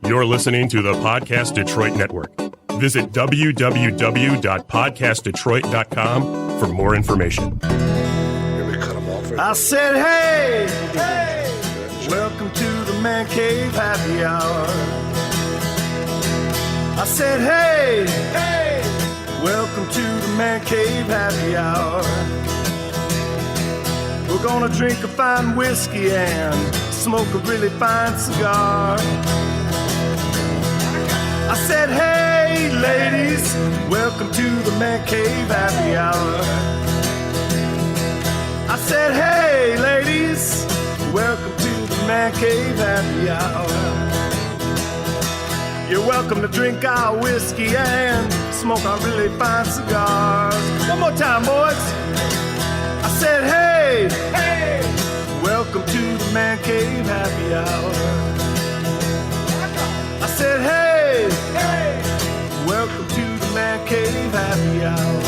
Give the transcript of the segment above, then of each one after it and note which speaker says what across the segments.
Speaker 1: You're listening to the Podcast Detroit Network. Visit www.podcastdetroit.com for more information.
Speaker 2: I said, hey, welcome to the Man Cave Happy Hour. I said, hey, welcome to the Man Cave Happy Hour. We're gonna drink a fine whiskey and smoke a really fine cigar. I said, hey, ladies, welcome to the Man Cave Happy Hour. I said, hey, ladies, welcome to the Man Cave Happy Hour. You're welcome to drink our whiskey and smoke our really fine cigars. One more time, boys. I said, hey, welcome to the Man Cave Happy Hour. I said, hey, welcome to the Man Cave Happy Hour.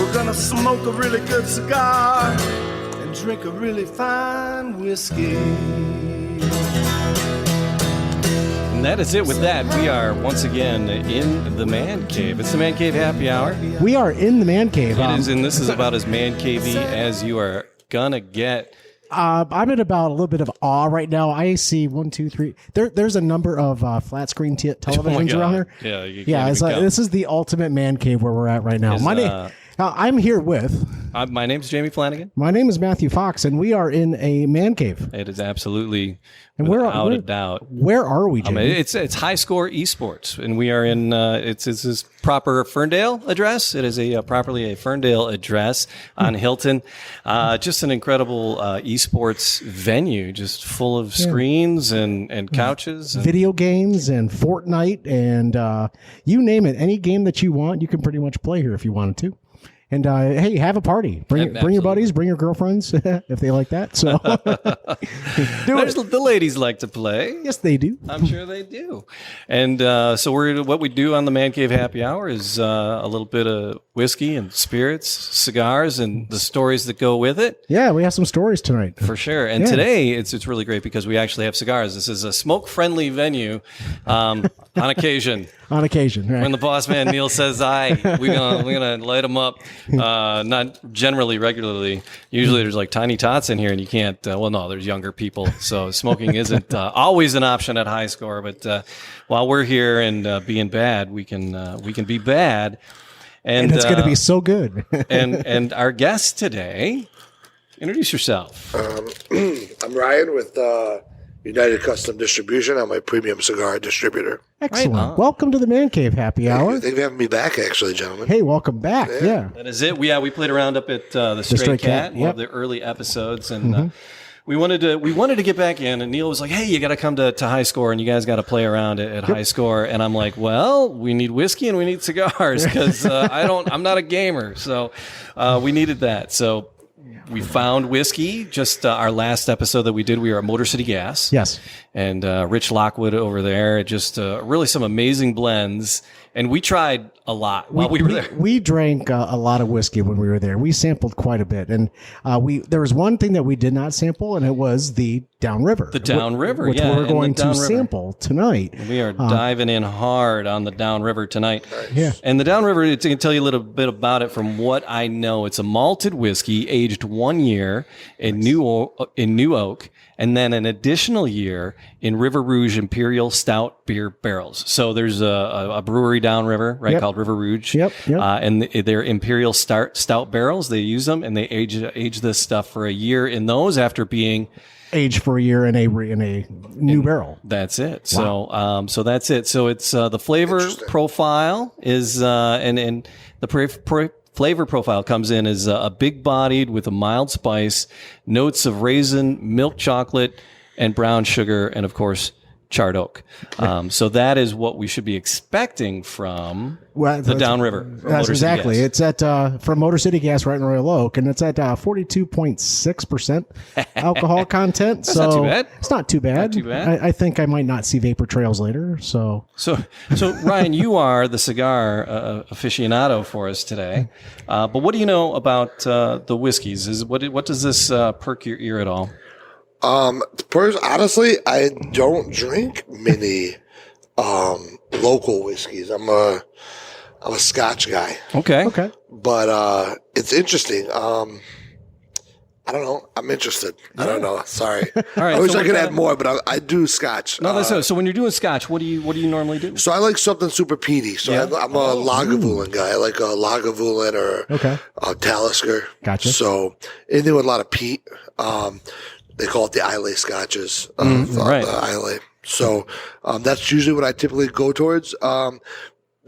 Speaker 2: We're gonna smoke a really good cigar and drink a really fine whiskey.
Speaker 3: And that is it with that. We are once again in the Man Cave. It's the Man Cave Happy Hour.
Speaker 4: We are in the Man Cave.
Speaker 3: It is, and this is about as man cavey as you are gonna get.
Speaker 4: I'm in about a little bit of awe right now. I see 1, 2, 3. There's a number of flat screen televisions around here.
Speaker 3: Yeah,
Speaker 4: it's like this is the ultimate man cave where we're at right now. I'm here with.
Speaker 3: My name's Jamie Flanagan.
Speaker 4: My name is Matthew Fox, and we are in a man cave.
Speaker 3: It is absolutely
Speaker 4: and
Speaker 3: without a doubt.
Speaker 4: Where are we, Jamie?
Speaker 3: It's High Score eSports, and we are in. It's this proper Ferndale address. It is properly a Ferndale address on Hilton. Just an incredible eSports venue, just full of screens and couches, and
Speaker 4: video games, and Fortnite, and you name it. Any game that you want, you can pretty much play here if you wanted to. And hey, have a party. Bring your buddies, bring your girlfriends if they like that. So,
Speaker 3: the ladies like to play.
Speaker 4: Yes, they do.
Speaker 3: I'm sure they do. And so what we do on the Man Cave Happy Hour is a little bit of whiskey and spirits, cigars, and the stories that go with it.
Speaker 4: Yeah, we have some stories tonight
Speaker 3: for sure. And today it's really great because we actually have cigars. This is a smoke-friendly venue on occasion.
Speaker 4: On occasion, right?
Speaker 3: When the boss man Neil says aye, we're gonna light them up. Not generally, regularly. Usually, there's like tiny tots in here, and you can't. No, there's younger people, so smoking isn't always an option at High Score. But while we're here and being bad, we can be bad, and
Speaker 4: it's going to be so good.
Speaker 3: and our guest today, introduce yourself.
Speaker 5: I'm Ryan with United Custom Distribution. I'm a premium cigar distributor.
Speaker 4: Excellent. Right. Welcome to the Man Cave Happy Hour.
Speaker 5: Thank you for having me back, actually, gentlemen.
Speaker 4: Hey, welcome back. Yeah.
Speaker 3: That is it. We played around up at the Stray Cat, one of the early episodes, and we wanted to get back in. And Neil was like, "Hey, you got to come to High Score, and you guys got to play around at High Score." And I'm like, "Well, we need whiskey and we need cigars because I'm not a gamer, so we needed that." So we found whiskey. Just our last episode that we did, we were at Motor City Gas.
Speaker 4: Yes.
Speaker 3: And Rich Lockwood over there. Just really some amazing blends. And we tried a lot while we were there.
Speaker 4: We drank a lot of whiskey when we were there. We sampled quite a bit. And there was one thing that we did not sample, and it was the Downriver.
Speaker 3: The Downriver,
Speaker 4: which we're going to sample tonight.
Speaker 3: We are diving in hard on the Downriver tonight.
Speaker 4: Yeah.
Speaker 3: And the Downriver, I can tell you a little bit about it from what I know. It's a malted whiskey aged 1 year in New Oak, and then an additional year in River Rouge Imperial Stout beer barrels. So there's a brewery downriver, right, called River Rouge.
Speaker 4: Yep.
Speaker 3: And they're Imperial Stout barrels. They use them, and they age this stuff for a year in those after being
Speaker 4: aged for a year in a new barrel.
Speaker 3: That's it.
Speaker 4: Wow.
Speaker 3: So that's it. So it's the flavor profile is and the flavor profile comes in as a big-bodied with a mild spice, notes of raisin, milk chocolate, and brown sugar, and of course charred oak. So that is what we should be expecting from the Downriver.
Speaker 4: That's exactly. It's at from Motor City Gas right in Royal Oak, and it's at 42.6% alcohol content.
Speaker 3: That's not too bad.
Speaker 4: It's not too bad.
Speaker 3: Not too bad.
Speaker 4: I think I might not see vapor trails later. So
Speaker 3: Ryan, you are the cigar aficionado for us today. But what do you know about the whiskeys? What does this perk your ear at all?
Speaker 5: Honestly, I don't drink many local whiskeys. I'm a Scotch guy.
Speaker 3: Okay.
Speaker 5: But it's interesting. I don't know. I'm interested. I don't know. Sorry.
Speaker 3: All right,
Speaker 5: I wish
Speaker 3: so
Speaker 5: I could add more, but I do Scotch.
Speaker 3: No, that's so when you're doing Scotch, what do you normally do?
Speaker 5: So I like something super peaty. So I'm a Lagavulin guy. I like a Lagavulin or a Talisker.
Speaker 4: Gotcha.
Speaker 5: So anything with a lot of peat. They call it the Islay Scotches.
Speaker 3: Right.
Speaker 5: The Islay. So that's usually what I typically go towards.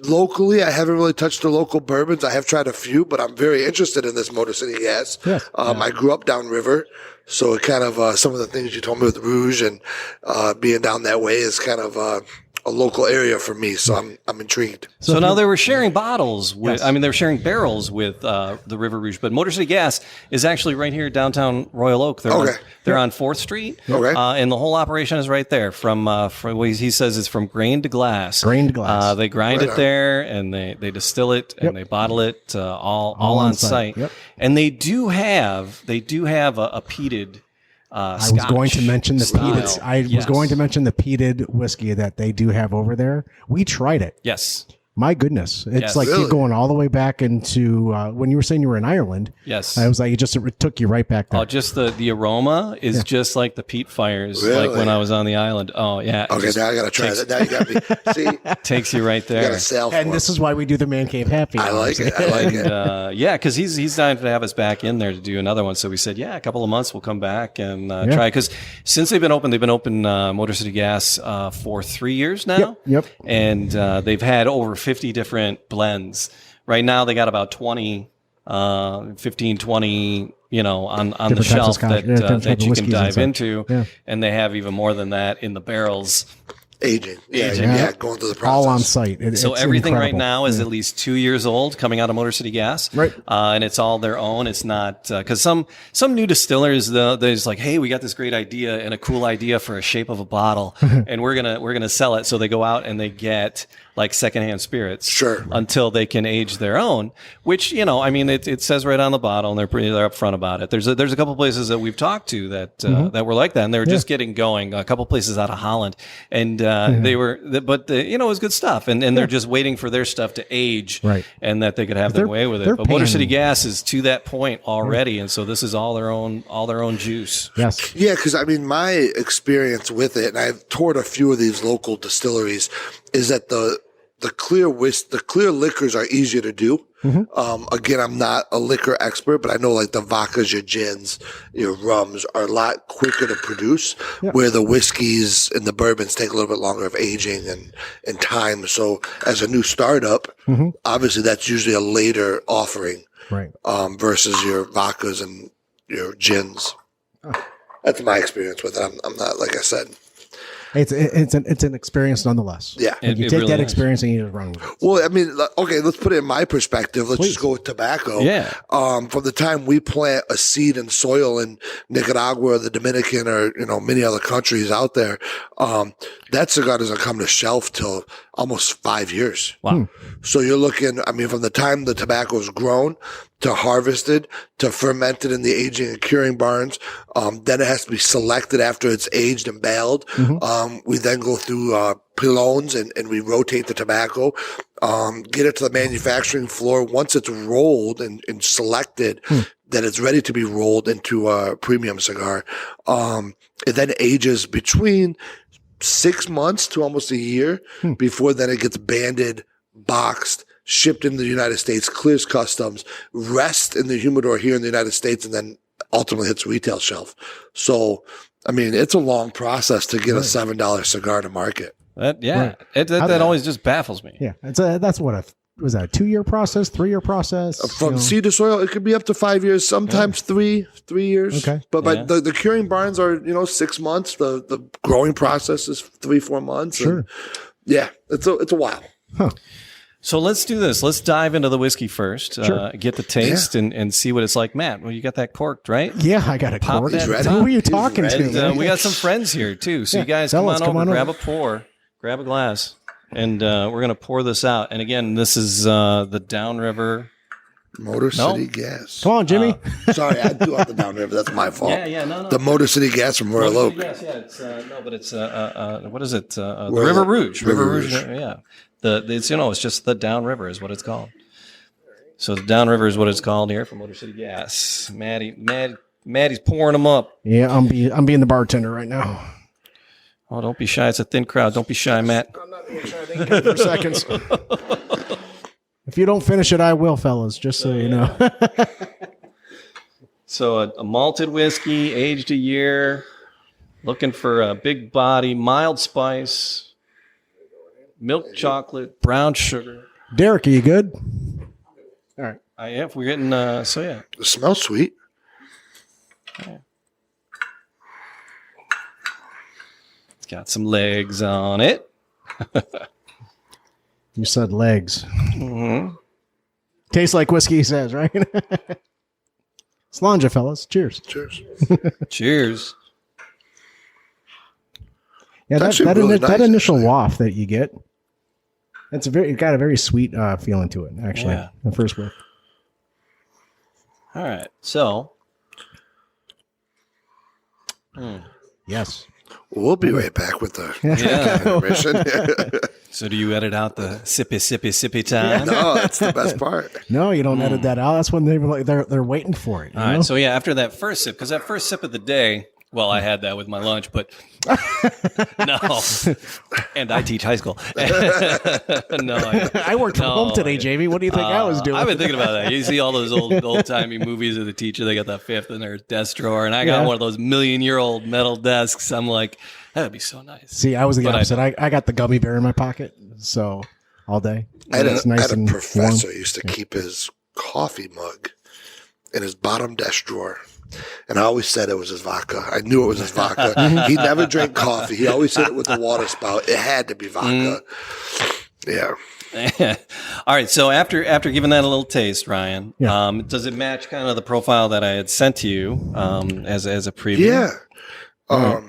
Speaker 5: Locally, I haven't really touched the local bourbons. I have tried a few, but I'm very interested in this Motor City Gas.
Speaker 4: Yes.
Speaker 5: I grew up downriver, so it kind of some of the things you told me with Rouge and being down that way is kind of a local area for me. So I'm intrigued.
Speaker 3: So now they were sharing bottles with, they were sharing barrels with the River Rouge, but Motor City Gas is actually right here downtown Royal Oak. They're on 4th Street.
Speaker 5: Okay.
Speaker 3: And the whole operation is right there from what he says is from grain to glass.
Speaker 4: Grain to glass.
Speaker 3: They grind it there and they distill it and they bottle it all on site.
Speaker 4: Yep.
Speaker 3: And they do have a peated
Speaker 4: I was going to mention the peated. I was going to mention the peated whiskey that they do have over there. We tried it.
Speaker 3: Yes.
Speaker 4: My goodness, it's like
Speaker 5: Really?
Speaker 4: you're going all the way back into when you were saying you were in Ireland.
Speaker 3: Yes.
Speaker 4: I was like, it took you right back there.
Speaker 3: Oh, just the aroma is just like the peat fires, like when I was on the island. Oh, yeah.
Speaker 5: Okay, now I got to try that. Now you got me. See?
Speaker 3: Takes you right
Speaker 5: You
Speaker 3: there.
Speaker 5: got to sell for
Speaker 4: And this is why we do the Man Cave Happy.
Speaker 5: I like it. I like it.
Speaker 3: Yeah, because he's dying to have us back in there to do another one. So we said, a couple of months we'll come back and try. Because since they've been open Motor City Gas for 3 years now.
Speaker 4: Yep.
Speaker 3: And they've had over 50 different blends. Right now they got about 20, 15, 20, on the shelf that you can dive into. Yeah. And they have even more than that in the barrels.
Speaker 5: Aging. Yeah, going through the process.
Speaker 4: All on site.
Speaker 3: So
Speaker 4: it's
Speaker 3: everything
Speaker 4: incredible.
Speaker 3: right now is at least 2 years old coming out of Motor City Gas.
Speaker 4: Right.
Speaker 3: And it's all their own. It's not, cause some new distillers, they're just like, hey, we got this great idea and a cool idea for a shape of a bottle and we're going to sell it. So they go out and they get like secondhand spirits until they can age their own, which, it says right on the bottle and they're upfront about it. There's a couple places that we've talked to that were like that and they were just getting going, a couple places out of Holland and, it was good stuff and they're just waiting for their stuff to age and that they could have their way with it. But Motor City Gas is to that point already. And so this is all their own juice.
Speaker 4: Yes.
Speaker 5: Yeah. Cause my experience with it, and I've toured a few of these local distilleries, is that the clear liquors are easier to do. Again, I'm not a liquor expert, but I know like the vodkas, your gins, your rums are a lot quicker to produce, where the whiskeys and the bourbons take a little bit longer of aging and time. So as a new startup, obviously that's usually a later offering,
Speaker 4: right?
Speaker 5: Versus your vodkas and your gins. That's my experience with it. I'm not, like I said.
Speaker 4: It's an experience nonetheless.
Speaker 5: Yeah.
Speaker 4: You take
Speaker 3: really
Speaker 4: that
Speaker 3: is.
Speaker 4: experience and you just run with it.
Speaker 5: Well, okay, let's put it in my perspective. Let's just go with tobacco.
Speaker 3: Yeah.
Speaker 5: From the time we plant a seed in soil in Nicaragua, the Dominican, or, many other countries out there, that cigar doesn't come to shelf till almost 5 years.
Speaker 3: Wow.
Speaker 5: So you're looking, from the time the tobacco is grown to harvested to fermented in the aging and curing barns. Then it has to be selected after it's aged and baled. We then go through pilones and we rotate the tobacco, get it to the manufacturing floor. Once it's rolled and selected, that it's ready to be rolled into a premium cigar. It then ages between 6 months to almost a year before then it gets banded, boxed, shipped into the United States, clears customs, rests in the humidor here in the United States, and then ultimately hits retail shelf. So, it's a long process to get a $7 cigar to market.
Speaker 3: That always just baffles me.
Speaker 4: Yeah, that's what was that a 2-year process, 3-year process?
Speaker 5: From seed to soil, it could be up to 5 years, sometimes 3 years. Okay. But the curing barns are, 6 months. The growing process is 3-4 months.
Speaker 4: Sure.
Speaker 5: And it's a while.
Speaker 4: Huh.
Speaker 3: So let's do this. Let's dive into the whiskey first, get the taste and see what it's like. Matt, well, you got that corked, right?
Speaker 4: Yeah, I got it corked.
Speaker 5: Ready.
Speaker 4: Who are you talking to?
Speaker 3: We got some friends here too. So you guys come on over, grab a pour, grab a glass, and we're going to pour this out. And again, this is the Downriver
Speaker 5: Motor City Gas.
Speaker 4: Come on, Jimmy.
Speaker 5: Sorry, I do have the downriver. That's my fault.
Speaker 3: No.
Speaker 5: The Motor City Gas from Royal Oak.
Speaker 3: Yes, yeah. It's no, but it's what is it? The River Rouge. River Rouge. Yeah. It's it's just the downriver is what it's called. So the downriver is what it's called here for Motor City Gas. Maddie's pouring them up.
Speaker 4: Yeah, I'm being the bartender right now.
Speaker 3: Oh, don't be shy. It's a thin crowd. Don't be shy, Matt.
Speaker 4: I'm not being shy. Thank you for seconds. If you don't finish it, I will, fellas. Just so you know.
Speaker 3: So a malted whiskey, aged a year, looking for a big body, mild spice, milk chocolate, brown sugar.
Speaker 4: Derek, are you good? All right.
Speaker 3: Yeah, we're getting
Speaker 5: It smells sweet.
Speaker 3: Yeah. It's got some legs on it.
Speaker 4: You said legs.
Speaker 3: Mm-hmm.
Speaker 4: Tastes like whiskey, he says, right? Slanja, fellas. Cheers.
Speaker 5: Cheers.
Speaker 3: Cheers.
Speaker 4: Yeah,
Speaker 5: It's
Speaker 4: that
Speaker 5: really nice,
Speaker 4: initial
Speaker 5: actually.
Speaker 4: waft that you get, it got a very sweet feeling to it, actually.
Speaker 3: Yeah.
Speaker 4: The first whiff.
Speaker 3: All right. So.
Speaker 4: Yes.
Speaker 5: We'll be right back with the
Speaker 3: Yeah.
Speaker 5: intermission.
Speaker 3: So do you edit out the sippy time?
Speaker 5: No, that's the best part.
Speaker 4: No, you don't edit that out. That's when they're waiting for it. You
Speaker 3: All
Speaker 4: know?
Speaker 3: right. So yeah, after that first sip, because that first sip of the day, well, I had that with my lunch, but no. And I teach high school. No,
Speaker 4: I worked from home today, Jamie. What do you think I was doing?
Speaker 3: I've been thinking about that. You see all those old timey movies of the teacher. They got that fifth in their desk drawer, and I got one of those million-year-old metal desks. I'm like, that'd be so nice.
Speaker 4: See, I was the
Speaker 3: But
Speaker 4: opposite. I got the gummy bear in my pocket, so all day.
Speaker 5: I had
Speaker 4: It's
Speaker 5: a,
Speaker 4: nice
Speaker 5: I had a
Speaker 4: and
Speaker 5: professor
Speaker 4: warm.
Speaker 5: who used to keep his coffee mug in his bottom desk drawer. And I always said it was his vodka. I knew it was his vodka. He never drank coffee. He always said it with the water spout. It had to be vodka. Yeah.
Speaker 3: All right. So after giving that a little taste, Ryan,
Speaker 4: Yeah.
Speaker 3: does it match kind of the profile that I had sent to you as a preview?
Speaker 5: Yeah.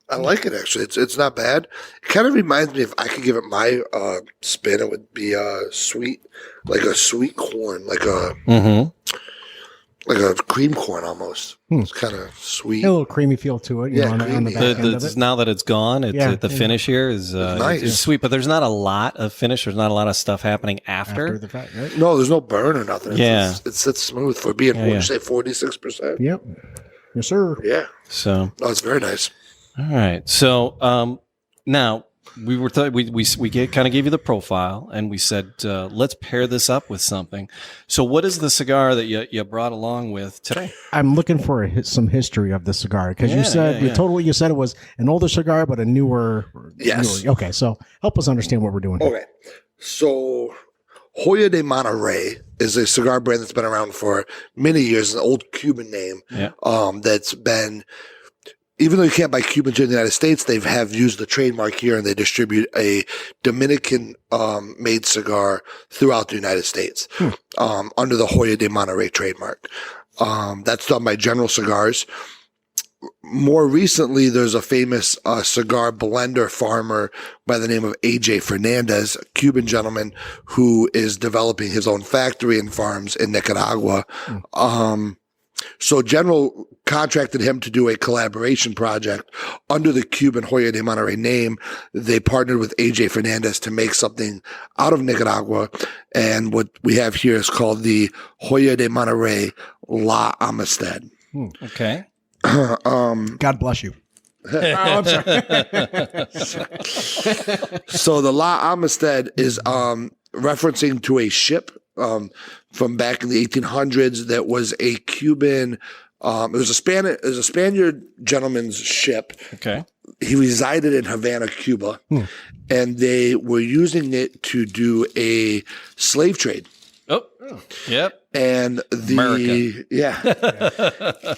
Speaker 5: I like it, actually. It's not bad. It kind of reminds me, if I could give it my spin, it would be sweet, like a sweet corn, like a cream corn almost. It's kind of sweet.
Speaker 4: A little creamy feel to it. You know, on the
Speaker 5: creamy.
Speaker 4: back end of it.
Speaker 3: Now that it's gone, the finish here is
Speaker 5: nice.
Speaker 3: it's sweet, but there's not a lot of finish. There's not a lot of stuff happening
Speaker 4: After the fact, right?
Speaker 5: No, there's no burn or nothing.
Speaker 3: Yeah.
Speaker 5: It sits smooth for being, what would you say, 46%?
Speaker 4: Yep. Yes, sir.
Speaker 5: Yeah.
Speaker 3: So,
Speaker 5: No, it's very nice.
Speaker 3: all right. So now we were we kind of gave you the profile, and we said let's pair this up with something. So, what is the cigar that you brought along with today?
Speaker 4: I'm looking for some history of the cigar because you said you said it was an older cigar but a newer.
Speaker 5: Yes.
Speaker 4: Newer. Okay, so help us understand what we're doing.
Speaker 5: Okay. So Hoya de Monterrey is a cigar brand that's been around for many years, an old Cuban name.
Speaker 3: Yeah.
Speaker 5: That's been, even though you can't buy Cubans in the United States, they have used the trademark here, and they distribute a Dominican made cigar throughout the United States under the Hoya de Monterrey trademark. That's done by General Cigars. More recently, there's a famous cigar blender farmer by the name of A.J. Fernandez, a Cuban gentleman who is developing his own factory and farms in Nicaragua. So General contracted him to do a collaboration project under the Cuban Hoya de Monterrey name. They partnered with A.J. Fernandez to make something out of Nicaragua. And what we have here is called the Hoya de Monterrey La Amistad.
Speaker 3: Okay.
Speaker 4: God bless you. I'm sorry.
Speaker 5: So the La Amistad is referencing to a ship from back in the 1800s that was a Cuban. It was a Spaniard gentleman's ship.
Speaker 3: Okay.
Speaker 5: He resided in Havana, Cuba, and they were using it to do a slave trade.
Speaker 3: Oh. Yep.
Speaker 5: And
Speaker 3: America.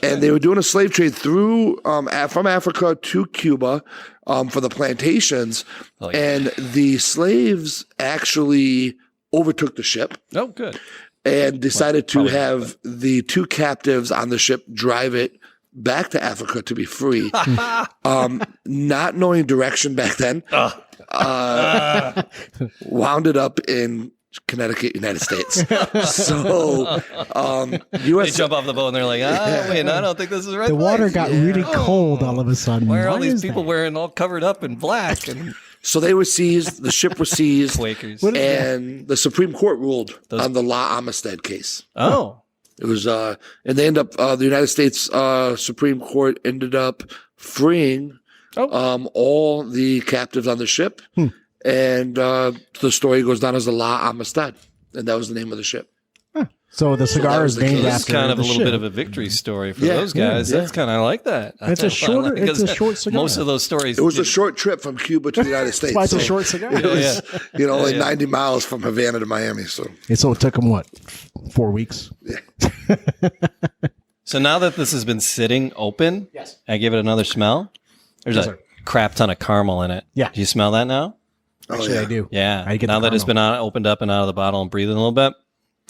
Speaker 5: And they were doing a slave trade through from Africa to Cuba for the plantations, and the slaves actually overtook the ship.
Speaker 3: Oh, good.
Speaker 5: And decided to have the two captives on the ship drive it back to Africa to be free. Not knowing direction back then, wound it up in Connecticut, United States. So,
Speaker 3: they jump off the boat and they're like, wait, no, I don't think this is right.
Speaker 4: The water got really cold all of a sudden.
Speaker 3: Why are all these people wearing all covered up in black? And
Speaker 5: so they were seized. The ship was seized.
Speaker 3: Quakers.
Speaker 5: And the Supreme Court ruled on the La Amistad case.
Speaker 3: Oh.
Speaker 5: It was, and they end up, the United States Supreme Court ended up freeing all the captives on the ship. And the story goes down as the La Amistad. And that was the name of the ship.
Speaker 4: So the cigar is named after.
Speaker 3: It's kind of a little
Speaker 4: ship.
Speaker 3: bit of a victory story for those guys. Yeah. That's kind of, I like that.
Speaker 4: It's a short cigar.
Speaker 3: Most of those stories.
Speaker 5: It was a short trip from Cuba to the United States.
Speaker 4: That's why it's a short cigar.
Speaker 5: It was, like 90 miles from Havana to Miami. So
Speaker 4: it took them, 4 weeks?
Speaker 5: Yeah.
Speaker 3: So now that this has been sitting open, I give it another smell. There's a crap ton of caramel in it.
Speaker 4: Yeah.
Speaker 3: Do you smell that now?
Speaker 4: Actually, I do.
Speaker 3: Yeah.
Speaker 4: I get
Speaker 3: now that it's been opened up and out of the bottle and breathing a little bit.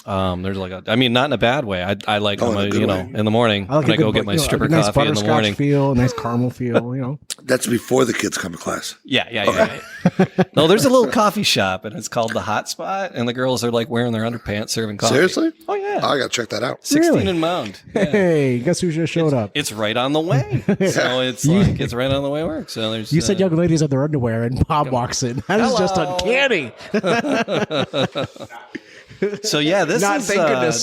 Speaker 3: There's not in a bad way. I like them, in the morning when I go get my stripper coffee in the morning.
Speaker 4: Nice caramel feel,
Speaker 5: That's before the kids come to class.
Speaker 3: Yeah. No, there's a little coffee shop and it's called the Hot Spot, and the girls are like wearing their underpants serving coffee.
Speaker 5: Seriously?
Speaker 3: Oh yeah.
Speaker 5: I gotta check that out.
Speaker 3: 16 and Mound. Yeah.
Speaker 4: Hey, guess who just showed up?
Speaker 3: It's right on the way. So it's right on the way to work. So there's.
Speaker 4: You said young ladies have their underwear, and Bob walks in. That is just uncanny.
Speaker 3: So yeah, this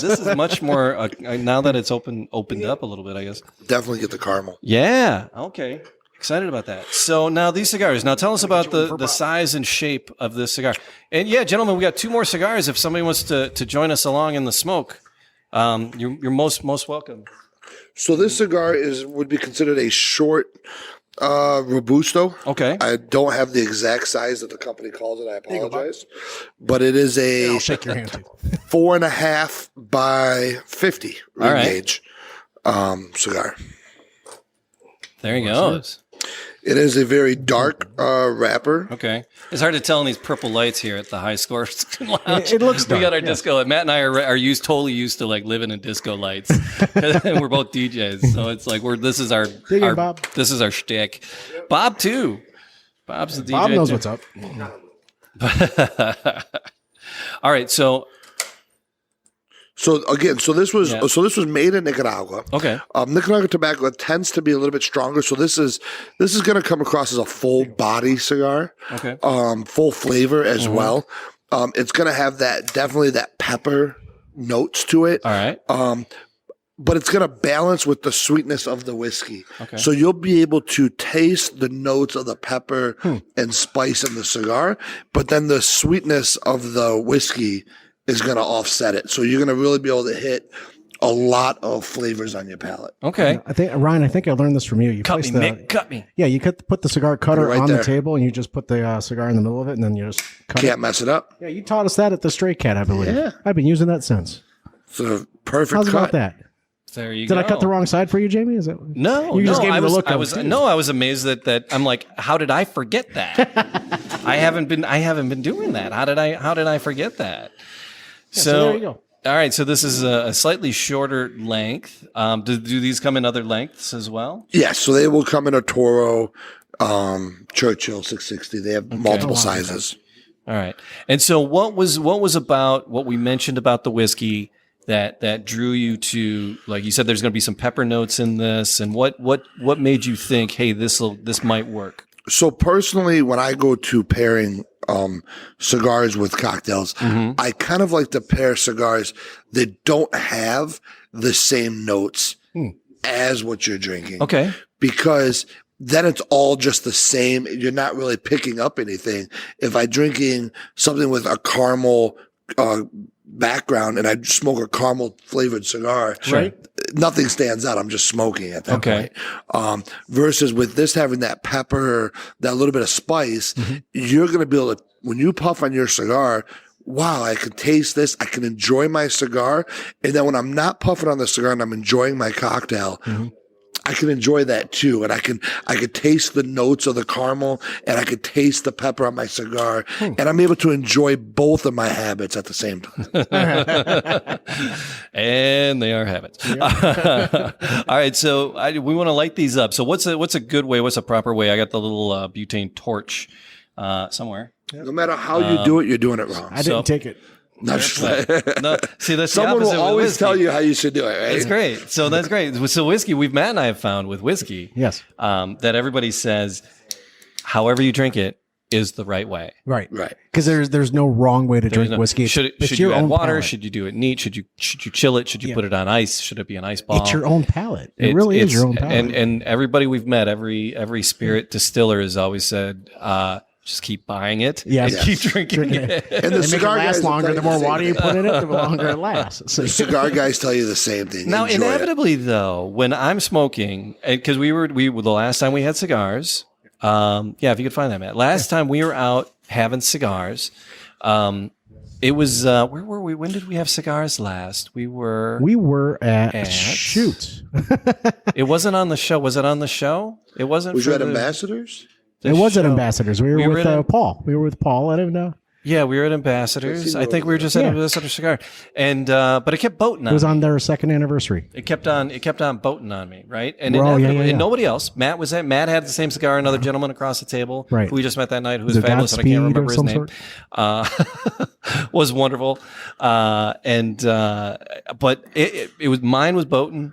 Speaker 3: is much more now that it's opened up a little bit, I guess.
Speaker 5: Definitely get the caramel.
Speaker 3: Yeah. Okay. Excited about that. So now these cigars. Now tell us about the size and shape of this cigar. And yeah, gentlemen, we got 2 more cigars. If somebody wants to join us along in the smoke, you're most welcome.
Speaker 5: So this cigar would be considered a short Robusto.
Speaker 3: Okay.
Speaker 5: I don't have the exact size that the company calls it. I apologize. But it is
Speaker 4: I'll shake your hand too.
Speaker 5: 4.5 by 50 ring gauge cigar.
Speaker 3: There he goes.
Speaker 5: It is a very dark wrapper.
Speaker 3: Okay. It's hard to tell in these purple lights here at the High Score Lounge.
Speaker 4: It looks dark.
Speaker 3: We got our disco. Matt and I are totally used to like living in disco lights. We're both DJs, so it's like this is our
Speaker 4: Bob.
Speaker 3: This is our shtick. Bob too. Bob's the DJ.
Speaker 4: Bob knows
Speaker 3: too.
Speaker 4: what's up.
Speaker 3: All right, so
Speaker 5: this was made in Nicaragua.
Speaker 3: Okay.
Speaker 5: Nicaragua tobacco tends to be a little bit stronger, so this is going to come across as a full body cigar.
Speaker 3: Okay.
Speaker 5: Full flavor as well. It's going to have definitely that pepper notes to it.
Speaker 3: All right.
Speaker 5: But it's going to balance with the sweetness of the whiskey.
Speaker 3: Okay.
Speaker 5: So you'll be able to taste the notes of the pepper and spice in the cigar, but then the sweetness of the whiskey is going to offset it. So you're going to really be able to hit a lot of flavors on your palate.
Speaker 3: Okay.
Speaker 4: Ryan, I think I learned this from you. You
Speaker 3: cut me, Mick. Cut me.
Speaker 4: Yeah, you put the cigar cutter on
Speaker 5: there.
Speaker 4: the table, and you just put the cigar in the middle of it, and then you just cut
Speaker 5: Can't mess it up.
Speaker 4: Yeah, you taught us that at the Stray Cat, I believe.
Speaker 5: Yeah.
Speaker 4: I've been using that since.
Speaker 5: It's a perfect
Speaker 4: How's
Speaker 5: cut.
Speaker 4: about that?
Speaker 3: There you go.
Speaker 4: Did I cut the wrong side for you, Jamie? Is that
Speaker 3: No,
Speaker 4: you just gave me the look?
Speaker 3: I was amazed that I'm like, how did I forget that? I haven't been doing that. How did I forget that?
Speaker 4: Yeah, so there you go.
Speaker 3: All right, so this is a slightly shorter length. Do these come in other lengths as well?
Speaker 5: Yes, so they will come in a Toro, Churchill 660. They have multiple sizes.
Speaker 3: All right, and so what was about what we mentioned about the whiskey that drew you to, like you said, there's going to be some pepper notes in this, and what made you think, hey, this might work?
Speaker 5: So personally, when I go to pairing cigars with cocktails, I kind of like to pair cigars that don't have the same notes as what you're drinking.
Speaker 3: Okay.
Speaker 5: Because then it's all just the same. You're not really picking up anything. If I'm drinking something with a caramel background and I smoke a caramel flavored cigar,
Speaker 4: right?
Speaker 5: Nothing stands out. I'm just smoking at that point. Versus with this having that pepper, that little bit of spice, you're going to be able to, when you puff on your cigar, wow, I can taste this. I can enjoy my cigar. And then when I'm not puffing on the cigar and I'm enjoying my cocktail, I can enjoy that too. And I could taste the notes of the caramel and I could taste the pepper on my cigar. And I'm able to enjoy both of my habits at the same time.
Speaker 3: And they are habits. All right. So we want to light these up. So what's a good way? What's a proper way? I got the little butane torch somewhere.
Speaker 5: No matter how you do it, you're doing it wrong.
Speaker 4: I didn't take it.
Speaker 5: No,
Speaker 3: see, that's
Speaker 5: someone
Speaker 3: the opposite
Speaker 5: will always
Speaker 3: with whiskey.
Speaker 5: tell you how you should do it, right?
Speaker 3: That's great. So that's great. So whiskey, Matt and I have found with whiskey,
Speaker 4: yes,
Speaker 3: that everybody says, however you drink it is the right way.
Speaker 4: Right.
Speaker 5: Right.
Speaker 4: Because there's no wrong way to drink whiskey.
Speaker 3: Should you add water? Should you do it neat? Should you chill it? Should you put it on ice? Should it be an ice ball?
Speaker 4: It's your own palate. It really is your own palate.
Speaker 3: And everybody we've met, every spirit distiller has always said, just keep buying it and keep drinking it.
Speaker 5: And the cigar
Speaker 4: make it last
Speaker 5: guys
Speaker 4: longer. The more water you put in it, the longer it lasts. So,
Speaker 5: the cigar guys tell you the same thing.
Speaker 3: Now,
Speaker 5: Enjoy
Speaker 3: inevitably, though, when I'm smoking, because we were the last time we had cigars. If you could find that, Matt. Last time we were out having cigars, it was where were we? When did we have cigars last? We were
Speaker 4: at shoot.
Speaker 3: It wasn't on the show. Was it on the show? It wasn't.
Speaker 5: Was you at Ambassadors?
Speaker 4: It was at Ambassadors. We were with Paul. We were with Paul. I don't know.
Speaker 3: Yeah, we were at Ambassadors. I think we were just at Ambassador Cigar, and but it kept boating on.
Speaker 4: It was on their second anniversary.
Speaker 3: It kept on boating on me, right? And and nobody else. Matt was at. Matt had the same cigar. Another gentleman across the table,
Speaker 4: right,
Speaker 3: who we just met that night, who was fabulous, and I can't remember his name. Was wonderful, but it was mine was boating,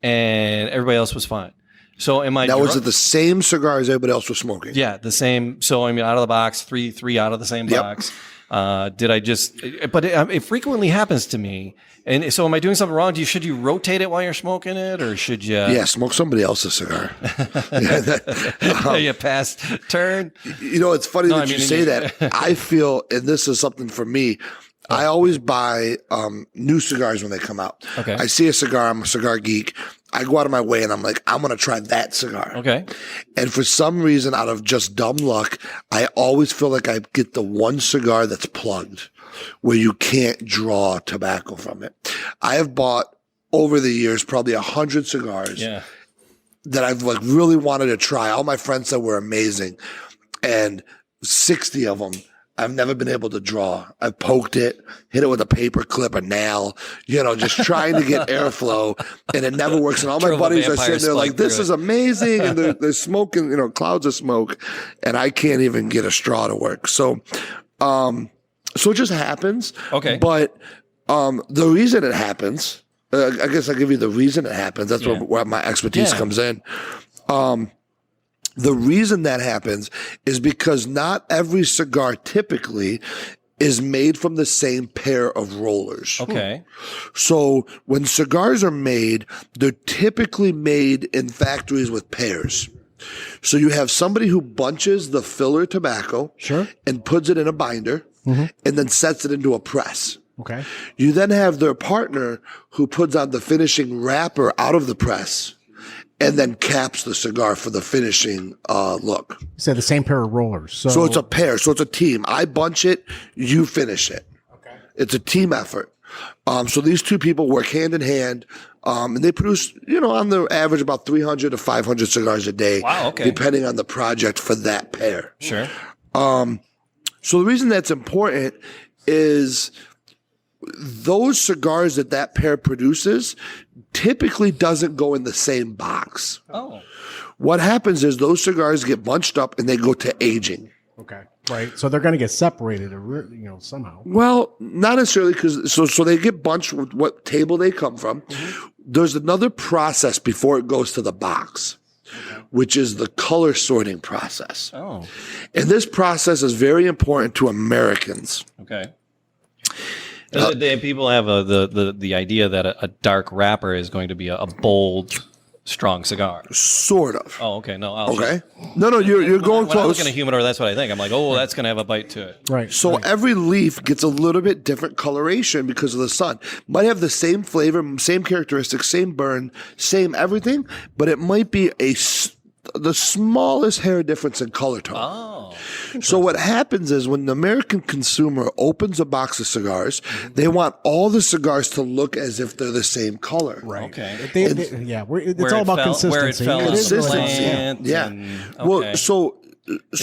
Speaker 3: and everybody else was fine. So am I?
Speaker 5: Now, was it the same cigars everybody else was smoking?
Speaker 3: Yeah, the same. So I mean, out of the box, three out of the same box. Did I just? But it frequently happens to me. And so, am I doing something wrong? Should you rotate it while you're smoking it, or should you?
Speaker 5: Yeah, smoke somebody else's cigar.
Speaker 3: You pass turn.
Speaker 5: You know, it's funny that you say that. I feel, and this is something for me. I always buy new cigars when they come out.
Speaker 3: Okay.
Speaker 5: I see a cigar. I'm a cigar geek. I go out of my way and I'm like, I'm going to try that cigar.
Speaker 3: Okay.
Speaker 5: And for some reason, out of just dumb luck, I always feel like I get the one cigar that's plugged where you can't draw tobacco from it. I have bought over the years probably 100 cigars that I've like really wanted to try. All my friends said were amazing. And 60 of them I've never been able to draw. I've poked it, hit it with a paper clip, a nail, just trying to get airflow, and it never works. And all my buddies are sitting there like, this is amazing. And they're smoking, clouds of smoke, and I can't even get a straw to work. So it just happens.
Speaker 3: Okay.
Speaker 5: But the reason it happens, I guess I'll give you the reason it happens. That's where my expertise comes in. The reason that happens is because not every cigar typically is made from the same pair of rollers.
Speaker 3: Okay.
Speaker 5: So when cigars are made, they're typically made in factories with pairs. So you have somebody who bunches the filler tobacco and puts it in a binder and then sets it into a press.
Speaker 4: Okay.
Speaker 5: You then have their partner who puts on the finishing wrapper out of the press and then caps the cigar for the finishing look.
Speaker 4: So the same pair of rollers.
Speaker 5: So it's a pair. So it's a team. I bunch it, you finish it. Okay. It's a team effort. So these two people work hand in hand, and they produce, on the average about 300 to 500 cigars a day.
Speaker 3: Wow, okay.
Speaker 5: Depending on the project for that pair.
Speaker 3: Sure.
Speaker 5: So the reason that's important is those cigars that pair produces typically doesn't go in the same box.
Speaker 3: Oh.
Speaker 5: What happens is those cigars get bunched up and they go to aging.
Speaker 4: Okay. Right. So they're going to get separated, somehow.
Speaker 5: Well, not necessarily, because so they get bunched with what table they come from. Mm-hmm. There's another process before it goes to the box, which is the color sorting process.
Speaker 3: Oh.
Speaker 5: And this process is very important to Americans.
Speaker 3: Okay. People have the idea that a dark wrapper is going to be a bold, strong cigar.
Speaker 5: Sort of.
Speaker 3: Oh, okay. No.
Speaker 5: Okay. No, you're going close.
Speaker 3: When I look at a humidor, that's what I think. I'm like, oh, that's going to have a bite to it.
Speaker 4: Right.
Speaker 5: So every leaf gets a little bit different coloration because of the sun. Might have the same flavor, same characteristics, same burn, same everything, but it might be the smallest hair difference in color tone.
Speaker 3: Oh.
Speaker 5: So what happens is when the American consumer opens a box of cigars, they want all the cigars to look as if they're the same color.
Speaker 3: Right. Okay.
Speaker 4: It's all about consistency.
Speaker 3: Where it fell
Speaker 5: consistency. Yeah. Well, so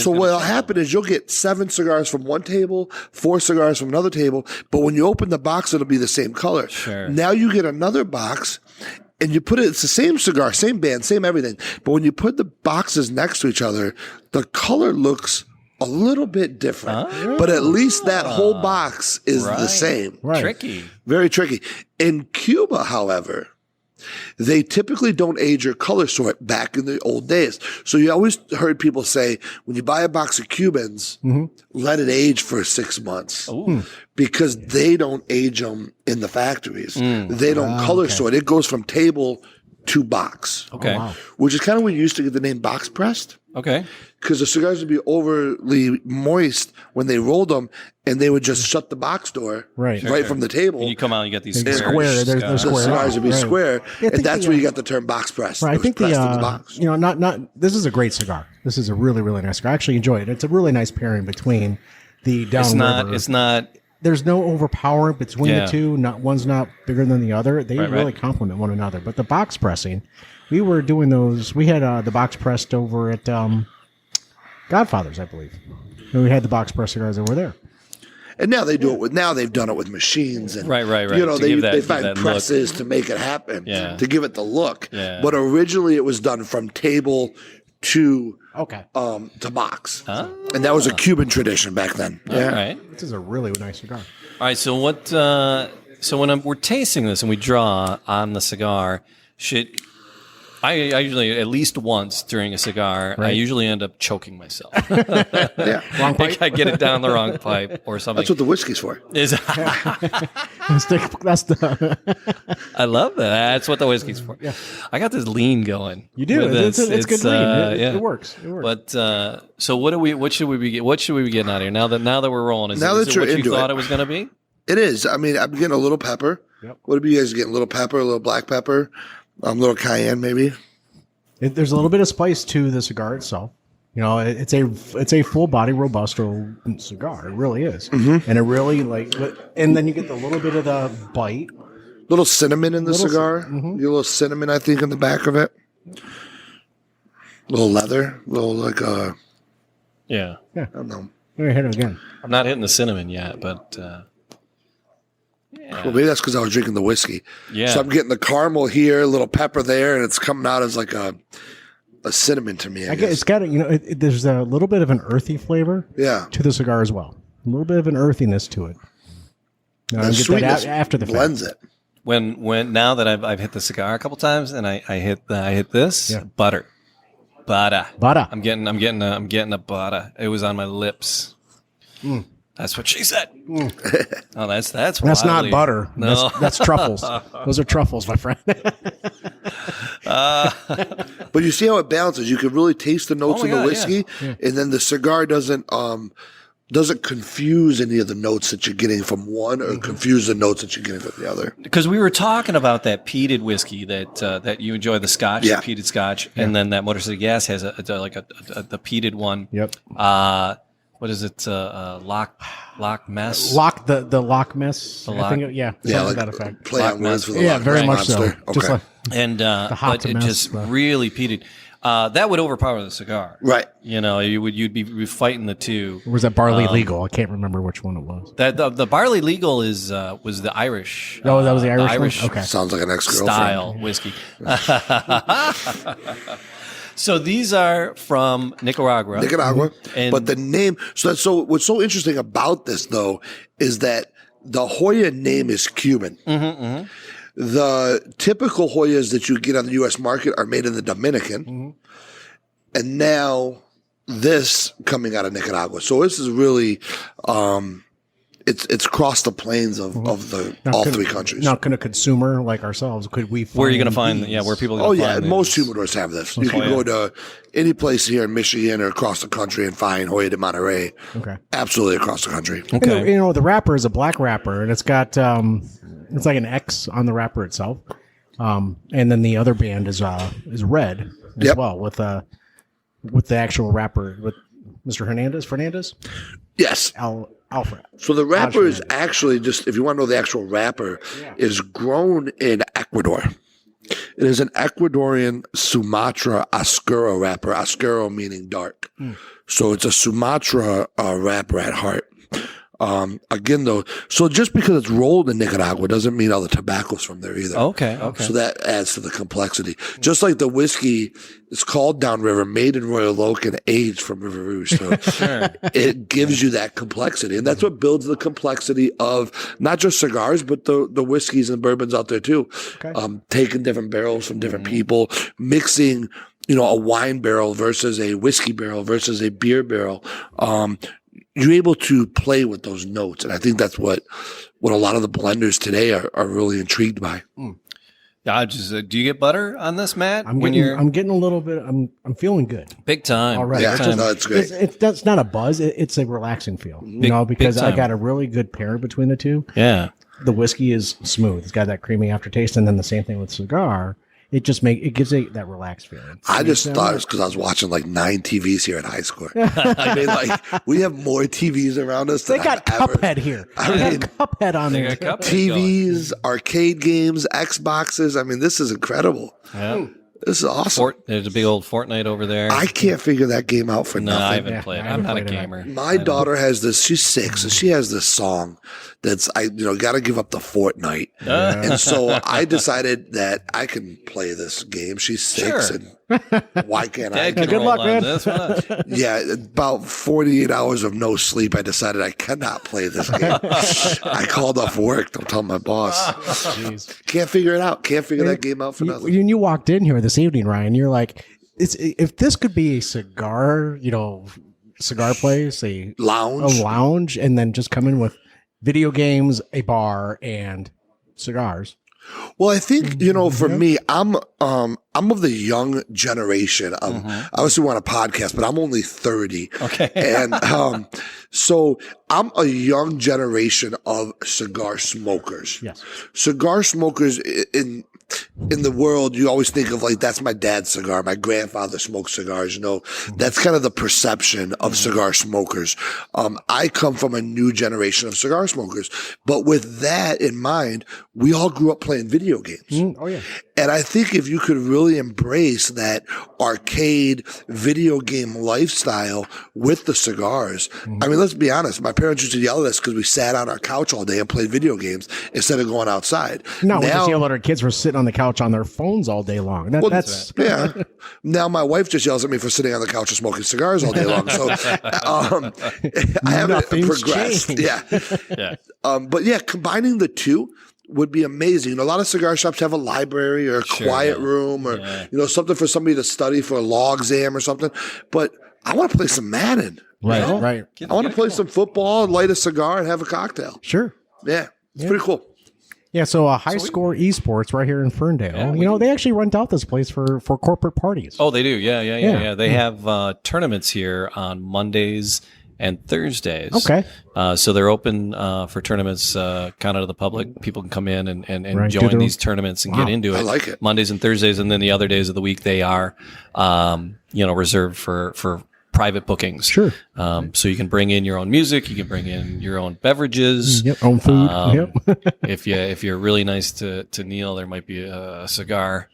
Speaker 5: what'll happen is you'll get 7 cigars from one table, 4 cigars from another table, but when you open the box, it'll be the same color.
Speaker 3: Sure.
Speaker 5: Now you get another box, and you put it's the same cigar, same band, same everything. But when you put the boxes next to each other, the color looks a little bit different, but at least that whole box is the same.
Speaker 4: Right.
Speaker 3: Tricky.
Speaker 5: Very tricky. In Cuba, however, they typically don't age or color sort back in the old days. So you always heard people say, when you buy a box of Cubans, let it age for 6 months. Because they don't age them in the factories. They don't color sort. It goes from table to box.
Speaker 3: Okay.
Speaker 4: Oh, wow.
Speaker 5: Which is kind of where you used to get the name box pressed.
Speaker 3: Okay.
Speaker 5: Because the cigars would be overly moist when they rolled them, and they would just shut the box door
Speaker 4: Right.
Speaker 5: from the table.
Speaker 3: And you come out and you get these
Speaker 4: They're
Speaker 3: squares.
Speaker 4: square. They're
Speaker 5: The
Speaker 4: square.
Speaker 5: cigars would be
Speaker 4: Right.
Speaker 5: square,
Speaker 4: Yeah, I
Speaker 5: and
Speaker 4: think
Speaker 5: that's
Speaker 4: the,
Speaker 5: where you got the term box pressed.
Speaker 4: Right,
Speaker 5: It
Speaker 4: I
Speaker 5: was
Speaker 4: think
Speaker 5: pressed in the box.
Speaker 4: not. This is a great cigar. This is a really, really nice cigar. I actually enjoy it. It's a really nice pairing between the downriver.
Speaker 3: It's not.
Speaker 4: There's no overpowering between the two. One's not bigger than the other. They
Speaker 3: Right,
Speaker 4: really
Speaker 3: right.
Speaker 4: complement one another. But the box pressing, we were doing those. We had the box pressed over at Godfather's, I believe. And we had the box press cigars over there.
Speaker 5: And now they do it with. Now they've done it with machines and
Speaker 3: Right.
Speaker 5: You know,
Speaker 3: To give
Speaker 5: they
Speaker 3: give
Speaker 5: find
Speaker 3: that
Speaker 5: presses to make it happen.
Speaker 3: Yeah.
Speaker 5: To give it the look.
Speaker 3: Yeah.
Speaker 5: But originally it was done from table to
Speaker 4: Okay.
Speaker 5: to box, and that was a Cuban tradition back then.
Speaker 3: All right.
Speaker 4: This is a really nice cigar.
Speaker 3: All right. So what? So when we're tasting this and we draw on the cigar, I usually, at least once during a cigar, I usually end up choking myself.
Speaker 5: Yeah.
Speaker 4: Wrong pipe.
Speaker 3: I get it down the wrong pipe or something.
Speaker 5: That's what the whiskey's for.
Speaker 3: Is
Speaker 4: That's the.
Speaker 3: I love that. That's what the whiskey's for. Yeah. I got this lean going.
Speaker 4: You do.
Speaker 3: with
Speaker 4: It's
Speaker 3: this.
Speaker 4: good lean.
Speaker 3: Yeah.
Speaker 4: It works. It works.
Speaker 3: But so what should we be getting out of here now that we're rolling? Is
Speaker 5: Now
Speaker 3: it
Speaker 5: that you're
Speaker 3: what you
Speaker 5: into
Speaker 3: thought
Speaker 5: it.
Speaker 3: it was going to be?
Speaker 5: It is. I mean, I'm getting a little pepper.
Speaker 4: Yep.
Speaker 5: What are you guys getting? A little pepper, a little black pepper, a little cayenne, maybe.
Speaker 4: There's a little bit of spice to the cigar itself. You know, it's a full body robusto cigar. It really is, and it really and then you get the little bit of the bite.
Speaker 5: Little cinnamon in the
Speaker 4: Little
Speaker 5: cigar. Get a little cinnamon, I think, in the back of it. Little leather, little
Speaker 3: Yeah.
Speaker 5: I don't know.
Speaker 4: Let me hit it again.
Speaker 3: I'm not hitting the cinnamon yet, but
Speaker 5: Well, maybe that's because I was drinking the whiskey.
Speaker 3: Yeah.
Speaker 5: So I'm getting the caramel here, a little pepper there, and it's coming out as like a cinnamon to me. I guess.
Speaker 4: It's got there's a little bit of an earthy flavor.
Speaker 5: Yeah.
Speaker 4: To the cigar as well. A little bit of an earthiness to it. Now,
Speaker 5: The
Speaker 4: I get
Speaker 5: sweetness
Speaker 4: that after the fact.
Speaker 5: blends it.
Speaker 3: when now that I've hit the cigar a couple times and I hit this butter. Butter. I'm getting a butter. It was on my lips. That's what she said. Oh, that's
Speaker 4: That's
Speaker 3: wildly-
Speaker 4: not butter.
Speaker 3: No,
Speaker 4: That's truffles. Those are truffles, my friend.
Speaker 5: But you see how it balances. You can really taste the notes
Speaker 3: Oh my
Speaker 5: in the
Speaker 3: God,
Speaker 5: whiskey, and then the cigar doesn't confuse any of the notes that you're getting from one, or confuse the notes that you're getting from the other.
Speaker 3: because we were talking about that peated whiskey that you enjoy, the Scotch,
Speaker 5: Yeah.
Speaker 3: the peated Scotch, and then that Motor City Gas has the peated one.
Speaker 4: Yep.
Speaker 3: What is it? Loch Mess.
Speaker 4: The Loch Mess.
Speaker 3: The
Speaker 4: I
Speaker 3: Loch-
Speaker 4: think
Speaker 5: Yeah,
Speaker 4: something
Speaker 5: like
Speaker 4: to that effect.
Speaker 5: play on words for the
Speaker 4: Yeah,
Speaker 5: Loch
Speaker 4: very
Speaker 5: Ness
Speaker 4: much so.
Speaker 5: Monster.
Speaker 4: Just
Speaker 5: Okay.
Speaker 4: like
Speaker 3: And
Speaker 4: hot
Speaker 3: but
Speaker 4: to
Speaker 3: it
Speaker 4: mess,
Speaker 3: just
Speaker 4: but-
Speaker 3: really peated. That would overpower the cigar.
Speaker 5: Right.
Speaker 3: You know, you'd be fighting the two.
Speaker 4: or was that barley legal? I can't remember which one it was.
Speaker 3: That the barley legal was the Irish.
Speaker 4: Oh, that was the Irish one? Okay.
Speaker 5: Sounds like an ex-girlfriend.
Speaker 3: Style whiskey. So these are from Nicaragua.
Speaker 5: Nicaragua.
Speaker 3: And-
Speaker 5: But the name, what's so interesting about this though is that the Hoya name is Cuban. The typical Hoyas that you get on the U.S. market are made in the Dominican, and now this coming out of Nicaragua. So this is really, it's crossed the plains of all three countries.
Speaker 4: Now, can a consumer like ourselves, could we find
Speaker 3: Where are you going to find?
Speaker 4: these?
Speaker 3: Yeah, where people? Are
Speaker 5: Oh
Speaker 3: gonna
Speaker 5: yeah,
Speaker 3: find
Speaker 5: most
Speaker 3: these?
Speaker 5: humidors have this. You can go to any place here in Michigan or across the country and find Hoya de Monterey.
Speaker 4: Okay.
Speaker 5: Absolutely across the country.
Speaker 3: Okay.
Speaker 4: And the wrapper is a black wrapper, and it's got it's like an X on the wrapper itself, and then the other band is red as
Speaker 5: Yep.
Speaker 4: well with the actual wrapper with Mr. Fernandez,
Speaker 5: Yes.
Speaker 4: Alfred.
Speaker 5: So the wrapper is
Speaker 4: Fernandez.
Speaker 5: actually just, if you want to know the actual wrapper, is grown in Ecuador. It is an Ecuadorian Sumatra Oscuro wrapper. Oscuro meaning dark. So it's a Sumatra wrapper at heart. Again, though, so just because it's rolled in Nicaragua doesn't mean all the tobacco's from there either.
Speaker 3: Okay.
Speaker 5: So that adds to the complexity. Just like the whiskey is called Downriver, made in Royal Oak and aged from River Rouge. So it gives you that complexity. And that's what builds the complexity of not just cigars, but the whiskeys and bourbons out there too.
Speaker 4: Okay.
Speaker 5: Taking different barrels from different people, mixing, a wine barrel versus a whiskey barrel versus a beer barrel. You're able to play with those notes. And I think that's what a lot of the blenders today are really intrigued by.
Speaker 3: Yeah, do you get butter on this, Matt?
Speaker 4: I'm getting a little bit. I'm feeling good.
Speaker 3: Big time.
Speaker 4: Already.
Speaker 5: Yeah,
Speaker 3: Big time.
Speaker 5: no, it's great.
Speaker 4: That's not a buzz. It's a relaxing feel, because I got a really good pair between the two.
Speaker 3: Yeah.
Speaker 4: The whiskey is smooth. It's got that creamy aftertaste, and then the same thing with cigar. It just gives that relaxed feeling.
Speaker 5: I just thought it was because I was watching like 9 TVs here at high school. I mean, like we have more TVs around us.
Speaker 4: They got Cuphead here. They got Cuphead on there.
Speaker 5: TVs, arcade games, Xboxes. I mean, this is incredible.
Speaker 3: Yeah.
Speaker 5: This is awesome.
Speaker 3: There's a big old Fortnite over there.
Speaker 5: I can't figure that game out for
Speaker 3: No,
Speaker 5: nothing.
Speaker 3: I haven't played. I'm not a gamer.
Speaker 5: My daughter has this. She's 6, and she has this song that's got to give up the Fortnite. And so I decided that I can play this game. She's 6, and why can't I?
Speaker 3: Dad can
Speaker 4: Good
Speaker 3: roll
Speaker 4: luck,
Speaker 3: on
Speaker 4: man.
Speaker 3: this. Why not?
Speaker 5: Yeah, about 48 hours of no sleep, I decided I cannot play this game. I called off work. Don't tell my boss.
Speaker 4: Jeez.
Speaker 5: Can't figure it out. Can't figure that game out for nothing.
Speaker 4: When you walked in here this evening, Ryan, you're like, if this could be a cigar, cigar place, a lounge, and then just come in with video games, a bar, and cigars.
Speaker 5: Well, I think, for me, I'm of the young generation. I obviously want a podcast, but I'm only 30.
Speaker 3: Okay.
Speaker 5: And so I'm a young generation of cigar smokers.
Speaker 4: Yes.
Speaker 5: Cigar smokers in the world, you always think of like, that's my dad's cigar. My grandfather smoked cigars. That's kind of the perception of cigar smokers. I come from a new generation of cigar smokers, but with that in mind, we all grew up playing video games.
Speaker 4: Oh yeah.
Speaker 5: And I think if you could really embrace that arcade video game lifestyle with the cigars, I mean, let's be honest. My parents used to yell at us because we sat on our couch all day and played video games instead of going outside.
Speaker 4: No, we just yelled at our kids for sitting on the couch on their phones all day long. That's
Speaker 5: yeah. Now my wife just yells at me for sitting on the couch and smoking cigars all day long. So I haven't progressed.
Speaker 4: Changed.
Speaker 5: Yeah. But yeah, combining the two would be amazing. A lot of cigar shops have a library or a quiet room or, something for somebody to study for a law exam or something. But I want to play some Madden.
Speaker 4: Right.
Speaker 5: I want to play some football, light a cigar, and have a cocktail.
Speaker 4: Sure.
Speaker 5: Yeah. It's pretty cool.
Speaker 4: Yeah, so High Score Esports right here in Ferndale. They actually rent out this place for corporate parties.
Speaker 3: Oh, they do. Yeah. They have tournaments here on Mondays and Thursdays.
Speaker 4: Okay.
Speaker 3: So they're open for tournaments kind of to the public. People can come in and
Speaker 4: do
Speaker 3: join these tournaments and get into it.
Speaker 5: I like it.
Speaker 3: Mondays and Thursdays, and then the other days of the week they are reserved for private bookings.
Speaker 4: Sure.
Speaker 3: So you can bring in your own music, you can bring in your own beverages,
Speaker 4: own food.
Speaker 3: if you're really nice to Neil, there might be a cigar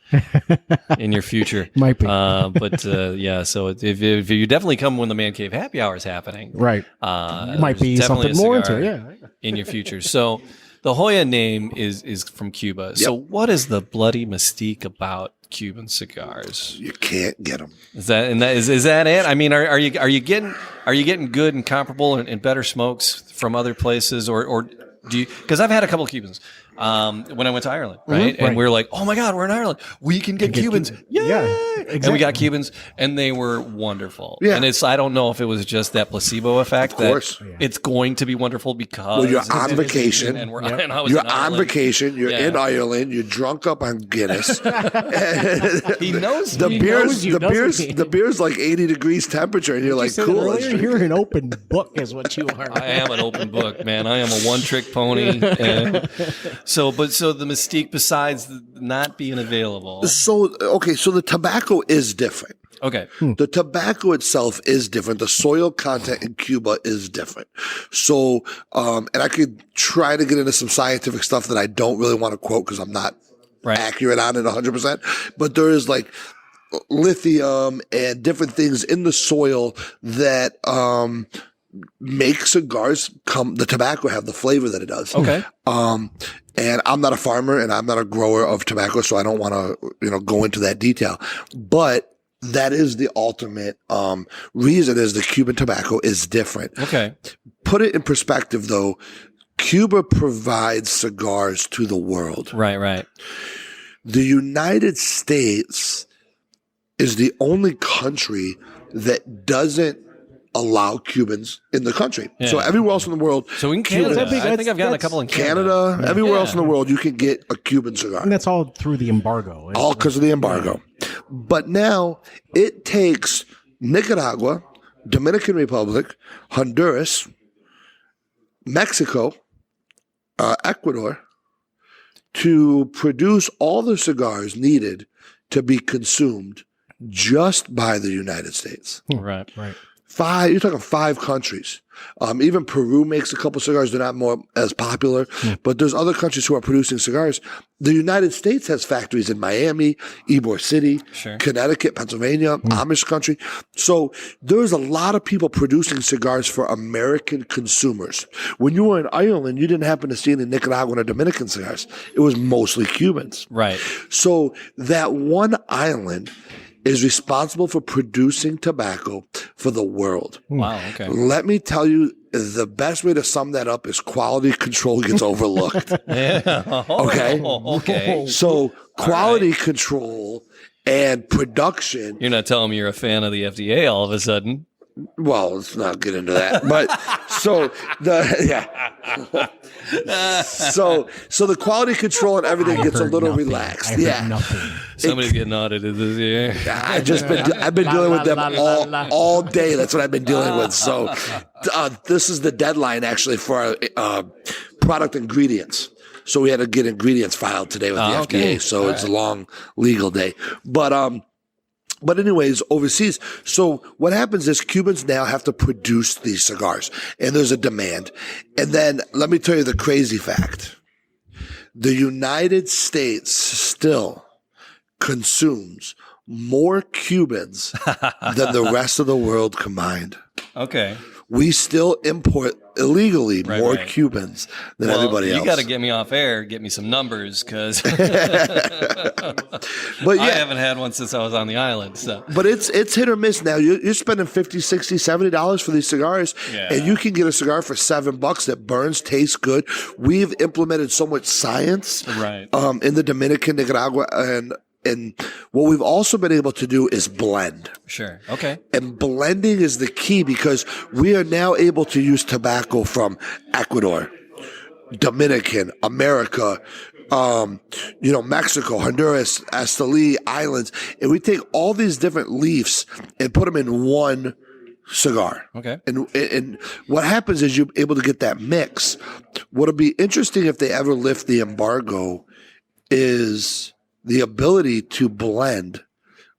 Speaker 3: in your future.
Speaker 4: Might be.
Speaker 3: So if you definitely come when the Man Cave Happy Hour is happening,
Speaker 4: Right. Might be something more into it. Yeah.
Speaker 3: in your future. So the Hoya name is from Cuba. Yep. So what is the bloody mystique about Cuban cigars?
Speaker 5: You can't get them.
Speaker 3: Is that it? I mean, are you getting good and comparable and better smokes from other places, or do you? Because I've had a couple of Cubans when I went to Ireland, right? And we were like, oh my God, we're in Ireland. We can get Cubans. Yeah, exactly. And we got Cubans, and they were wonderful. Yeah. And I don't know if it was just that placebo effect that it's going to be wonderful because
Speaker 5: you're on vacation.
Speaker 3: And
Speaker 5: you're on vacation. You're in Ireland. You're drunk up on Guinness.
Speaker 3: He knows
Speaker 5: the beer's like 80 degrees temperature, and you're like, cool.
Speaker 4: You're an open book, is what you are.
Speaker 3: I am an open book, man. I am a one-trick pony. So the mystique, besides not being available.
Speaker 5: So the tobacco is different.
Speaker 3: Okay.
Speaker 5: The tobacco itself is different. The soil content in Cuba is different. So, and I could try to get into some scientific stuff that I don't really want to quote because I'm not accurate on it 100%. But there is like lithium and different things in the soil that make cigars the tobacco have the flavor that it does.
Speaker 3: Okay.
Speaker 5: And I'm not a farmer and I'm not a grower of tobacco, so I don't want to, go into that detail. But that is the ultimate reason is the Cuban tobacco is different.
Speaker 3: Okay.
Speaker 5: Put it in perspective, though. Cuba provides cigars to the world.
Speaker 3: Right.
Speaker 5: The United States is the only country that doesn't allow Cubans in the country.
Speaker 3: Yeah.
Speaker 5: So everywhere else in the world.
Speaker 3: So in Canada, I think I've gotten a couple in
Speaker 5: Canada, everywhere else in the world, you can get a Cuban cigar.
Speaker 4: And that's all through the embargo.
Speaker 5: All because of the embargo. But now it takes Nicaragua, Dominican Republic, Honduras, Mexico, Ecuador to produce all the cigars needed to be consumed just by the United States.
Speaker 3: Right.
Speaker 5: You're talking 5 countries. Even Peru makes a couple cigars. They're not as popular, but there's other countries who are producing cigars. The United States has factories in Miami, Ybor City, Connecticut, Pennsylvania, Amish country. So there's a lot of people producing cigars for American consumers. When you were in Ireland, you didn't happen to see any Nicaraguan or Dominican cigars. It was mostly Cubans.
Speaker 3: Right.
Speaker 5: So that one island is responsible for producing tobacco for the world.
Speaker 3: Wow, okay.
Speaker 5: Let me tell you, the best way to sum that up is quality control gets overlooked. Okay? So quality control and production.
Speaker 3: You're not telling me you're a fan of the FDA all of a sudden.
Speaker 5: Well, let's not get into that. But so the quality control and everything gets a little relaxed.
Speaker 3: Somebody's getting audited this year.
Speaker 5: I've been dealing with them all day. That's what I've been dealing with. So this is the deadline actually for product ingredients. So we had to get ingredients filed today with the FDA.
Speaker 3: Okay.
Speaker 5: So it's a long legal day. But anyways, overseas. So what happens is Cubans now have to produce these cigars, and there's a demand. And then let me tell you the crazy fact. The United States still consumes more Cubans than the rest of the world combined.
Speaker 3: Okay.
Speaker 5: We still import illegally more Cubans than everybody else.
Speaker 3: You got to get me off air, get me some numbers, because I haven't had one since I was on the island. So,
Speaker 5: but it's hit or miss now. You're spending $50, $60, $70 for these cigars, and you can get a cigar for $7 that burns, tastes good. We've implemented so much science, in the Dominican, Nicaragua, and what we've also been able to do is blend.
Speaker 3: Sure. Okay.
Speaker 5: And blending is the key because we are now able to use tobacco from Ecuador, Dominican, America, Mexico, Honduras, Esteli, islands. And we take all these different leaves and put them in one cigar.
Speaker 3: Okay.
Speaker 5: And what happens is you're able to get that mix. What'll be interesting if they ever lift the embargo is the ability to blend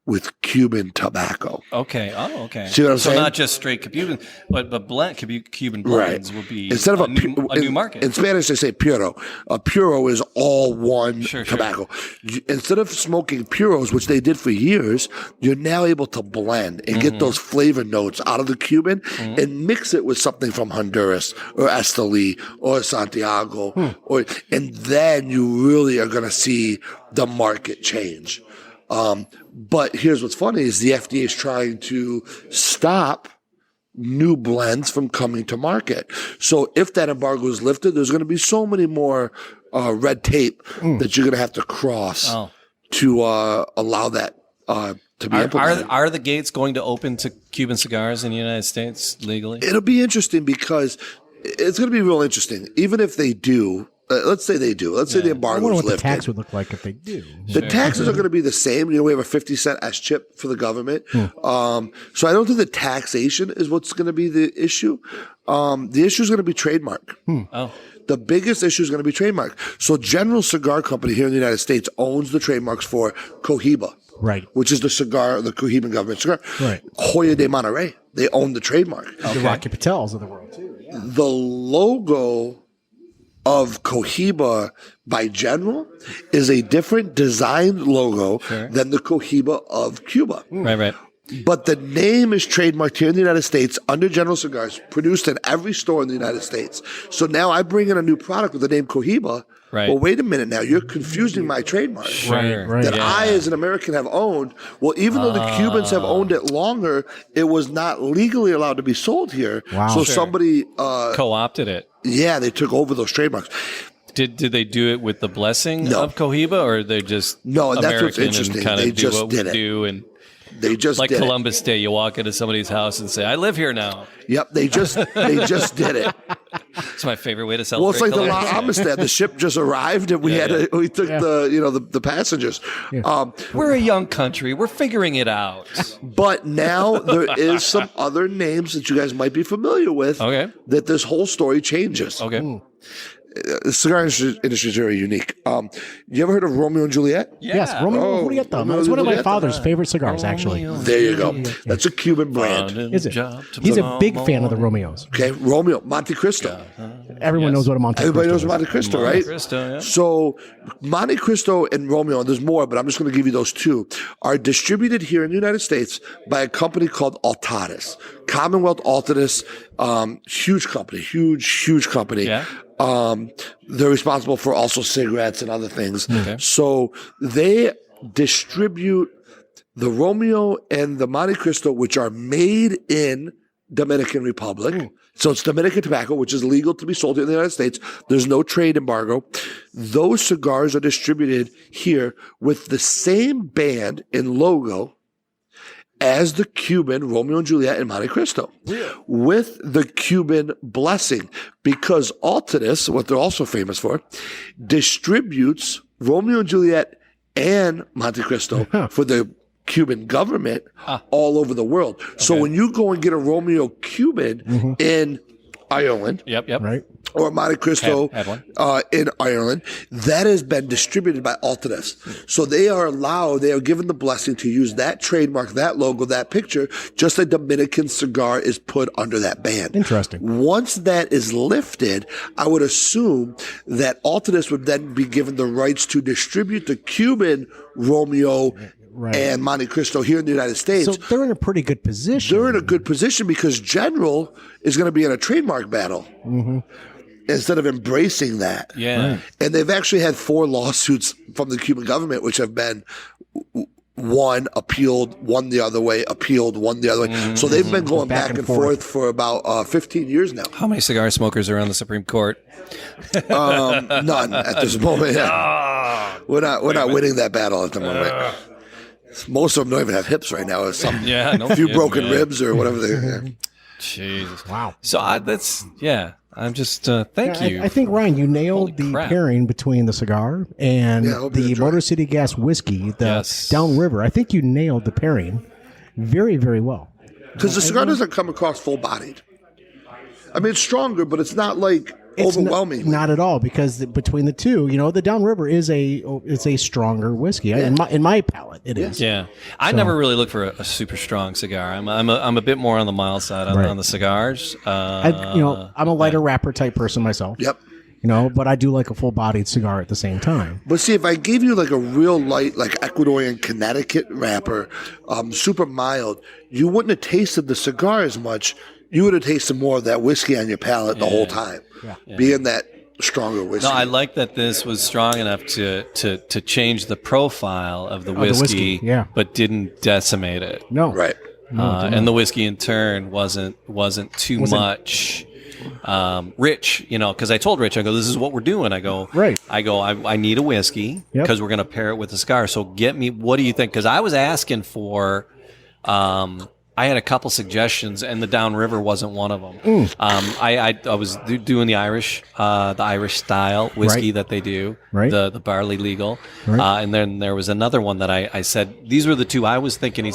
Speaker 5: with Cuban tobacco.
Speaker 3: Okay. Oh, okay.
Speaker 5: See what I'm saying?
Speaker 3: So not just straight Cuban, but Cuban blends will be
Speaker 5: instead of
Speaker 3: a new market.
Speaker 5: In Spanish, they say puro. A puro is all one tobacco. Sure. Instead of smoking puros, which they did for years, you're now able to blend and get those flavor notes out of the Cuban and mix it with something from Honduras or Esteli or Santiago, and then you really are going to see the market change. But here's what's funny is the FDA is trying to stop new blends from coming to market. So if that embargo is lifted, there's going to be so many more red tape that you're going to have to cross to allow that to be implemented.
Speaker 3: Are the gates going to open to Cuban cigars in the United States legally?
Speaker 5: It'll be interesting because it's going to be real interesting. Even if they do, let's say they do. Let's say the embargo is lifted. I wonder what the
Speaker 4: tax would look like if they do.
Speaker 5: The taxes are going to be the same. We have a 50-cent S-chip for the government. So I don't think the taxation is what's going to be the issue. The issue is going to be trademark. The biggest issue is going to be trademark. So General Cigar Company here in the United States owns the trademarks for Cohiba.
Speaker 4: Right.
Speaker 5: Which is the Cohiban government cigar.
Speaker 4: Right.
Speaker 5: Hoya de Monterrey. They own the trademark.
Speaker 4: The Rocky Patels of the world, too. Yeah.
Speaker 5: The logo of Cohiba by General is a different designed logo than the Cohiba of Cuba.
Speaker 3: Right.
Speaker 5: But the name is trademarked here in the United States under General Cigars, produced in every store in the United States. So now I bring in a new product with the name Cohiba.
Speaker 3: Right.
Speaker 5: Well, wait a minute now. You're confusing my trademark.
Speaker 3: Sure.
Speaker 5: That I, as an American, have owned. Well, even though the Cubans have owned it longer, it was not legally allowed to be sold here.
Speaker 4: Wow.
Speaker 5: So somebody
Speaker 3: co-opted it.
Speaker 5: Yeah, they took over those trademarks.
Speaker 3: Did they do it with the blessing
Speaker 5: No.
Speaker 3: of Cohiba, or they just
Speaker 5: No, and that's what's
Speaker 3: American
Speaker 5: interesting.
Speaker 3: and kind
Speaker 5: They
Speaker 3: of do
Speaker 5: just
Speaker 3: what
Speaker 5: did
Speaker 3: we
Speaker 5: it.
Speaker 3: do and
Speaker 5: They just
Speaker 3: like
Speaker 5: did
Speaker 3: Columbus Day, you walk into somebody's house and say, "I live here now."
Speaker 5: it. Yep, they just did it.
Speaker 3: It's my favorite way to
Speaker 5: Well,
Speaker 3: celebrate.
Speaker 5: it's like the
Speaker 3: Columbus Day.
Speaker 5: Amistad. The ship just arrived, and we took the passengers.
Speaker 3: We're a young country. We're figuring it out.
Speaker 5: But now there is some other names that you guys might be familiar with.
Speaker 3: Okay.
Speaker 5: That this whole story changes.
Speaker 3: Okay.
Speaker 5: The cigar industry is very unique. You ever heard of Romeo and Juliet?
Speaker 4: Yes, Romeo and Juliet.
Speaker 5: Romeo
Speaker 4: It's one of my
Speaker 5: Juliet.
Speaker 4: father's favorite cigars, actually.
Speaker 5: There you go. That's a Cuban brand.
Speaker 4: Is it? He's a big fan of the Romeos.
Speaker 5: Okay, Romeo, Monte Cristo.
Speaker 4: Everyone knows what a Monte
Speaker 5: Everybody
Speaker 4: Cristo
Speaker 5: knows
Speaker 4: is.
Speaker 5: Monte Cristo, right?
Speaker 3: Cristo, yeah.
Speaker 5: So Monte Cristo and Romeo, and there's more, but I'm just going to give you those two, are distributed here in the United States by a company called Altadis. Commonwealth Altadis, huge company, huge company.
Speaker 3: Yeah.
Speaker 5: They're responsible for also cigarettes and other things.
Speaker 3: Okay.
Speaker 5: So they distribute the Romeo and the Monte Cristo, which are made in Dominican Republic. So it's Dominican tobacco, which is legal to be sold in the United States. There's no trade embargo. Those cigars are distributed here with the same band and logo as the Cuban Romeo and Juliet and Monte Cristo, with the Cuban blessing, because Altadis, what they're also famous for, distributes Romeo and Juliet and Monte Cristo for the Cuban government all over the world. So when you go and get a Romeo Cuban in Ireland,
Speaker 3: Yep.
Speaker 4: Right?
Speaker 5: or Monte Cristo
Speaker 3: Had one.
Speaker 5: in Ireland, that has been distributed by Altadis. So they are given the blessing to use that trademark, that logo, that picture, just a Dominican cigar is put under that band.
Speaker 4: Interesting.
Speaker 5: Once that is lifted, I would assume that Altadis would then be given the rights to distribute the Cuban Romeo and Monte Cristo here in the United States.
Speaker 4: So they're in a pretty good position.
Speaker 5: They're in a good position because General is going to be in a trademark battle instead of embracing that.
Speaker 3: Yeah.
Speaker 5: And they've actually had 4 lawsuits from the Cuban government, which have been one appealed, one the other way, appealed, one the other way. So they've been going back and forth for about 15 years now.
Speaker 3: How many cigar smokers are on the Supreme Court?
Speaker 5: None at this moment. We're not winning that battle at the moment. Most of them don't even have hips right now. Some
Speaker 3: no
Speaker 5: few
Speaker 3: kidding,
Speaker 5: broken
Speaker 3: man.
Speaker 5: ribs or whatever they.
Speaker 3: Jesus.
Speaker 4: Wow.
Speaker 3: So I'm just thank you.
Speaker 4: I think, Ryan, you nailed
Speaker 3: Holy
Speaker 4: the
Speaker 3: crap.
Speaker 4: pairing between the cigar and
Speaker 5: I hope you
Speaker 4: the
Speaker 5: enjoy
Speaker 4: Motor
Speaker 5: it.
Speaker 4: City Gas whiskey, the
Speaker 3: Yes.
Speaker 4: Downriver. I think you nailed the pairing very, very well.
Speaker 5: Because the cigar doesn't come across full bodied. I mean, it's stronger, but it's not like
Speaker 4: It's
Speaker 5: overwhelming.
Speaker 4: not at all, because between the two, the Downriver is a stronger whiskey. In my palate, it is.
Speaker 3: Yeah, I never really look for a super strong cigar. I'm a bit more on the mild side on the cigars.
Speaker 4: I'm a lighter wrapper type person myself.
Speaker 5: Yep.
Speaker 4: But I do like a full-bodied cigar at the same time.
Speaker 5: But see, if I gave you like a real light, like Ecuadorian Connecticut wrapper, super mild, you wouldn't have tasted the cigar as much. You would have tasted more of that whiskey on your palate the whole time, being that stronger whiskey.
Speaker 3: No, I like that this was strong enough to change the profile of the whiskey, but didn't decimate it.
Speaker 4: No.
Speaker 5: Right.
Speaker 3: And the whiskey in turn wasn't too much rich, because I told Rich, I go, this is what we're doing. I go, I need a whiskey because we're going to pair it with a cigar. So get me, what do you think? Because I was asking for, I had a couple suggestions, and the Downriver wasn't one of them. I was doing the Irish style whiskey that they do, the barley legal, and then there was another one that I said these were the two I was thinking. He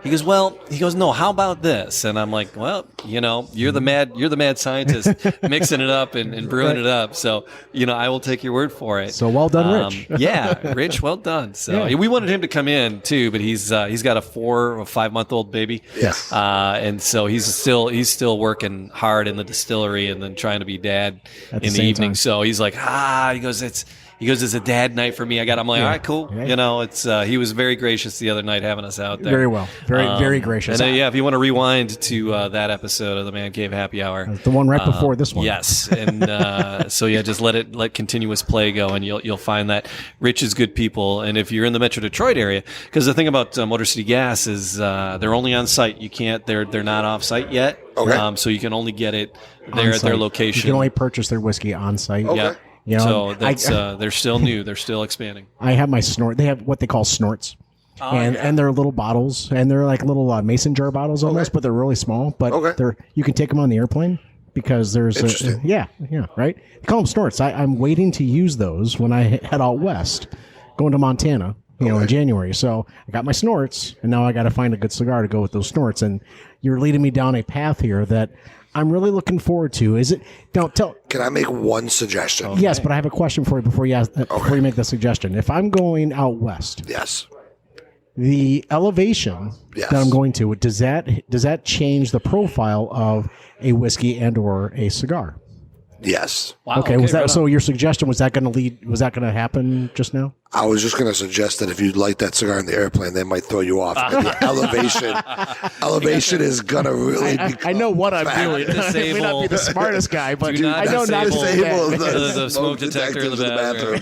Speaker 3: goes, no, how about this? And I'm like, well, you're the mad scientist mixing it up and brewing it up. So I will take your word for it.
Speaker 4: So well done, Rich.
Speaker 3: Rich, well done. So we wanted him to come in too, but he's got a 4 or 5 month old baby.
Speaker 4: Yes.
Speaker 3: And so he's still working hard in the distillery and then trying to be dad in the evening.
Speaker 4: time.
Speaker 3: So he's like, he goes, He goes, "It's a dad night for me." I'm like, all right, cool.
Speaker 4: Yeah.
Speaker 3: You know, it's he was very gracious the other night having us out there.
Speaker 4: Very well. Very gracious.
Speaker 3: And if you want to rewind to that episode of the Man Cave Happy Hour,
Speaker 4: the one right before this one.
Speaker 3: Yes, and so just let continuous play go, and you'll find that Rich is good people. And if you're in the Metro Detroit area, because the thing about Motor City Gas is they're only on site. You can't. They're not off site yet.
Speaker 5: Okay.
Speaker 3: So you can only get it there at their location.
Speaker 4: You can only purchase their whiskey on site.
Speaker 5: Okay.
Speaker 3: Yeah.
Speaker 4: You know,
Speaker 3: So that's they're still new. They're still expanding.
Speaker 4: I have my snort. They have what they call snorts. And they're little bottles, and they're like little mason jar bottles almost, but they're really small. But you can take them on the airplane because there's right. They call them snorts. I'm waiting to use those when I head out west, going to Montana, in January. So I got my snorts, and now I got to find a good cigar to go with those snorts. And you're leading me down a path here that I'm really looking forward to. Is it? Don't tell.
Speaker 5: Can I make one suggestion?
Speaker 4: Okay. Yes, but I have a question for you before you make the suggestion. If I'm going out west,
Speaker 5: yes.
Speaker 4: The elevation that I'm going to, does that change the profile of a whiskey and or a cigar?
Speaker 5: Yes.
Speaker 3: Wow,
Speaker 4: okay was that so? Your suggestion was that going to happen just now?
Speaker 5: I was just going to suggest that if you light that cigar in the airplane, they might throw you off. And the elevation is going to really.
Speaker 4: I know what I'm doing. I may not be the smartest guy, but I know not to
Speaker 5: disable
Speaker 3: the smoke detector in the bathroom.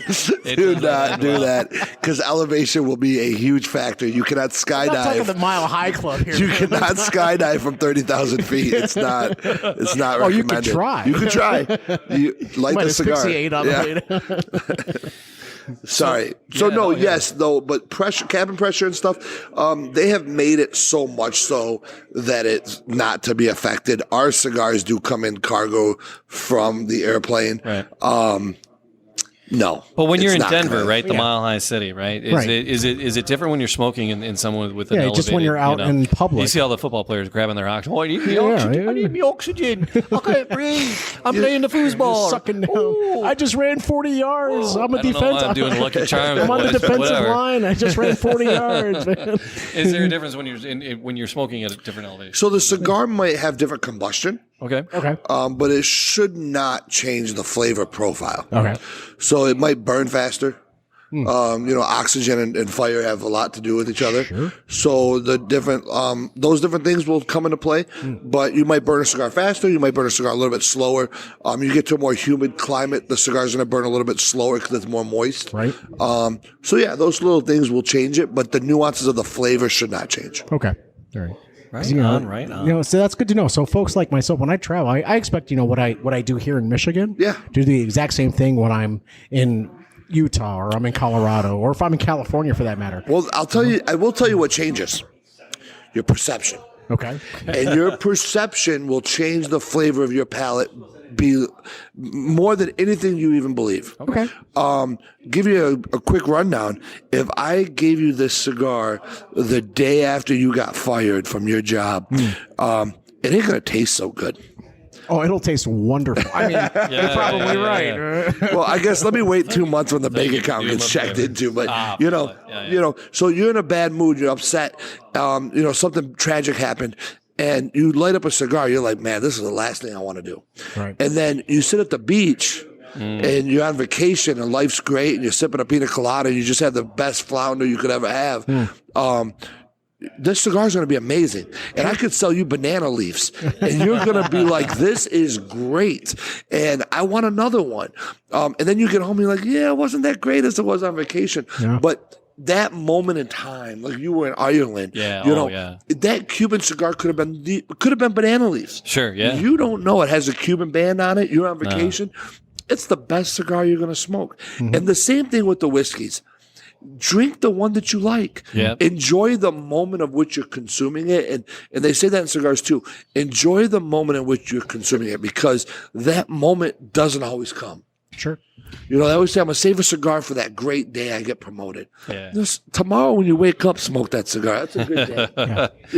Speaker 5: Do not do that, because elevation will be a huge factor. You cannot skydive.
Speaker 4: I'm not talking the Mile High Club here.
Speaker 5: You cannot skydive from 30,000 feet. It's not recommended.
Speaker 4: Oh, you could try.
Speaker 5: You could try. You light the cigar.
Speaker 4: Asphyxiate on the way.
Speaker 5: Sorry. So yes, though, but cabin pressure and stuff, they have made it so much so that it's not to be affected. Our cigars do come in cargo from the airplane.
Speaker 3: Right.
Speaker 5: No.
Speaker 3: But when you're in Denver, right, the Mile High City, right? Is it different when you're smoking in someone with an elevated?
Speaker 4: Just when you're out in public.
Speaker 3: You see all the football players grabbing their oxygen. Oh, I need the oxygen. I need the oxygen. I can't breathe. I'm playing the foosball.
Speaker 4: Sucking down. I just ran 40 yards. I'm a defense.
Speaker 3: I'm doing Lucky Charms.
Speaker 4: I'm on the defensive line. I just ran 40 yards, man.
Speaker 3: Is there a difference when you're smoking at a different elevation?
Speaker 5: So the cigar might have different combustion.
Speaker 3: Okay.
Speaker 5: But it should not change the flavor profile.
Speaker 4: Okay.
Speaker 5: So it might burn faster. Oxygen and fire have a lot to do with each other.
Speaker 4: Sure.
Speaker 5: So the different, those different things will come into play, but you might burn a cigar faster. You might burn a cigar a little bit slower. You get to a more humid climate, the cigar's going to burn a little bit slower because it's more moist.
Speaker 4: Right.
Speaker 5: Those little things will change it, but the nuances of the flavor should not change.
Speaker 4: Okay. All right.
Speaker 3: Right on.
Speaker 4: So that's good to know. So folks like myself, when I travel, I expect, what I do here in Michigan.
Speaker 5: Yeah.
Speaker 4: To do the exact same thing when I'm in Utah or I'm in Colorado or if I'm in California for that matter.
Speaker 5: Well, I will tell you what changes. Your perception.
Speaker 4: Okay.
Speaker 5: And your perception will change the flavor of your palate be more than anything you even believe.
Speaker 4: Okay.
Speaker 5: Give you a quick rundown. If I gave you this cigar the day after you got fired from your job, it ain't going to taste so good.
Speaker 4: Oh, it'll taste wonderful. I mean, you're probably right.
Speaker 5: Yeah. Well, I guess let me wait 2 months when the bank account gets checked into. But so you're in a bad mood. You're upset. Something tragic happened, and you light up a cigar. You're like, man, this is the last thing I want to do.
Speaker 4: Right.
Speaker 5: And then you sit at the beach. And you're on vacation and life's great, and you're sipping a pina colada, and you just have the best flounder you could ever have. This cigar is going to be amazing. And I could sell you banana leaves. And you're going to be like, this is great. And I want another one. And then you get home and you're like, yeah, it wasn't that great as it was on vacation. Yeah. But that moment in time, like you were in Ireland, that Cuban cigar could have been banana leaves.
Speaker 3: Sure, yeah.
Speaker 5: You don't know it has a Cuban band on it. You're on vacation. No. It's the best cigar you're going to smoke. Mm-hmm. And the same thing with the whiskeys. Drink the one that you like. Yep. Enjoy the moment of which you're consuming it. And they say that in cigars too. Enjoy the moment in which you're consuming it, because that moment doesn't always come.
Speaker 4: Sure.
Speaker 5: They always say, I'm going to save a cigar for that great day I get promoted. Yeah. Tomorrow when you wake up, smoke that cigar. That's a good day.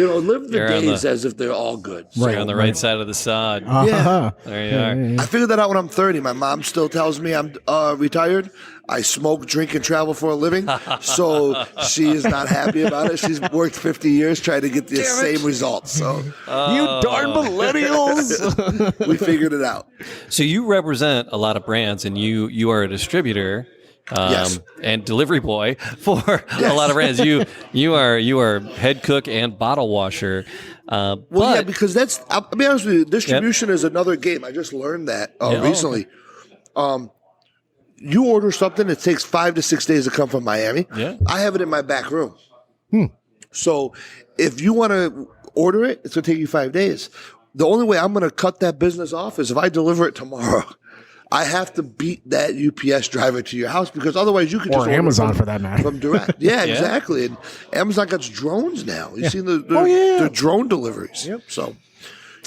Speaker 5: Live the days as if they're all good.
Speaker 3: Right on the right side of the sod.
Speaker 5: Yeah.
Speaker 3: There you are.
Speaker 5: I figured that out when I'm 30. My mom still tells me I'm retired. I smoke, drink, and travel for a living. So she is not happy about it. She's worked 50 years trying to get the same results. So
Speaker 4: you darn millennials.
Speaker 5: We figured it out.
Speaker 3: So you represent a lot of brands, and you are a distributor. and delivery boy for a lot of brands. You are head cook and bottle washer.
Speaker 5: Because I'll be honest with you, distribution is another game. I just learned that recently. You order something, it takes 5 to 6 days to come from Miami.
Speaker 3: Yeah.
Speaker 5: I have it in my back room. So if you want to order it, it's going to take you 5 days. The only way I'm going to cut that business off is if I deliver it tomorrow. I have to beat that UPS driver to your house because otherwise you could just
Speaker 4: order Amazon for that matter
Speaker 5: from direct. Yeah, exactly. And Amazon got drones now. You've seen the drone deliveries.
Speaker 4: Yep.
Speaker 5: So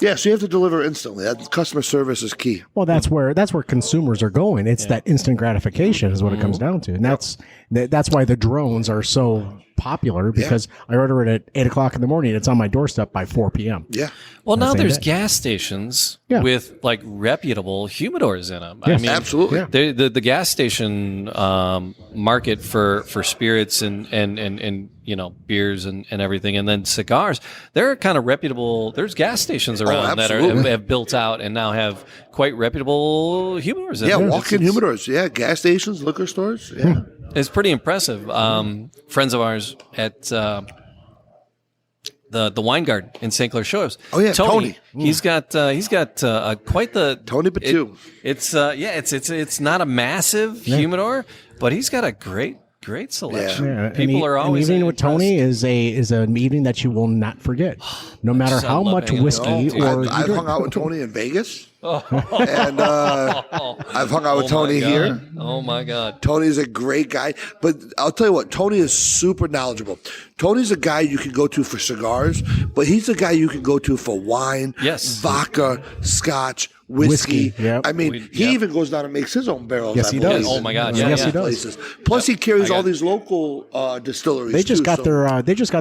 Speaker 5: you have to deliver instantly. That customer service is key.
Speaker 4: Well, that's where consumers are going. It's that instant gratification is what it comes down to, and that's why the drones are so popular because I order it at 8 o'clock in the morning. It's on my doorstep by 4 p.m.
Speaker 5: Yeah.
Speaker 3: Well, now there's gas stations with like reputable humidors in them.
Speaker 4: Yes.
Speaker 3: I mean,
Speaker 5: Absolutely.
Speaker 3: The gas station market for spirits and beers and everything, and then cigars. They're kind of reputable. There's gas stations around that have built out and now have quite reputable humidors.
Speaker 5: Yeah, walk-in humidors. Yeah, gas stations, liquor stores. Yeah.
Speaker 3: It's pretty impressive. Friends of ours at the Wine Garden in St. Clair Shores.
Speaker 5: Oh yeah, Tony.
Speaker 3: He's got quite the
Speaker 5: Tony Batu.
Speaker 3: It's not a massive humidor, but he's got a great selection.
Speaker 4: Yeah.
Speaker 3: People are always
Speaker 4: and eating with
Speaker 3: impressed.
Speaker 4: Tony is a meeting that you will not forget, no matter how much whiskey or
Speaker 5: I've hung out with Tony in Vegas, and I've hung out with Tony here.
Speaker 3: Oh my God,
Speaker 5: Tony's a great guy, but I'll tell you what, Tony is super knowledgeable. Tony's a guy you can go to for cigars, but he's a guy you can go to for wine, vodka, scotch, whiskey.
Speaker 4: Yep.
Speaker 5: I mean, he even goes down and makes his own barrels.
Speaker 4: Yes, he does.
Speaker 3: Oh my God,
Speaker 4: yes, he does.
Speaker 5: Places. Plus, he carries all these local distilleries.
Speaker 4: They just got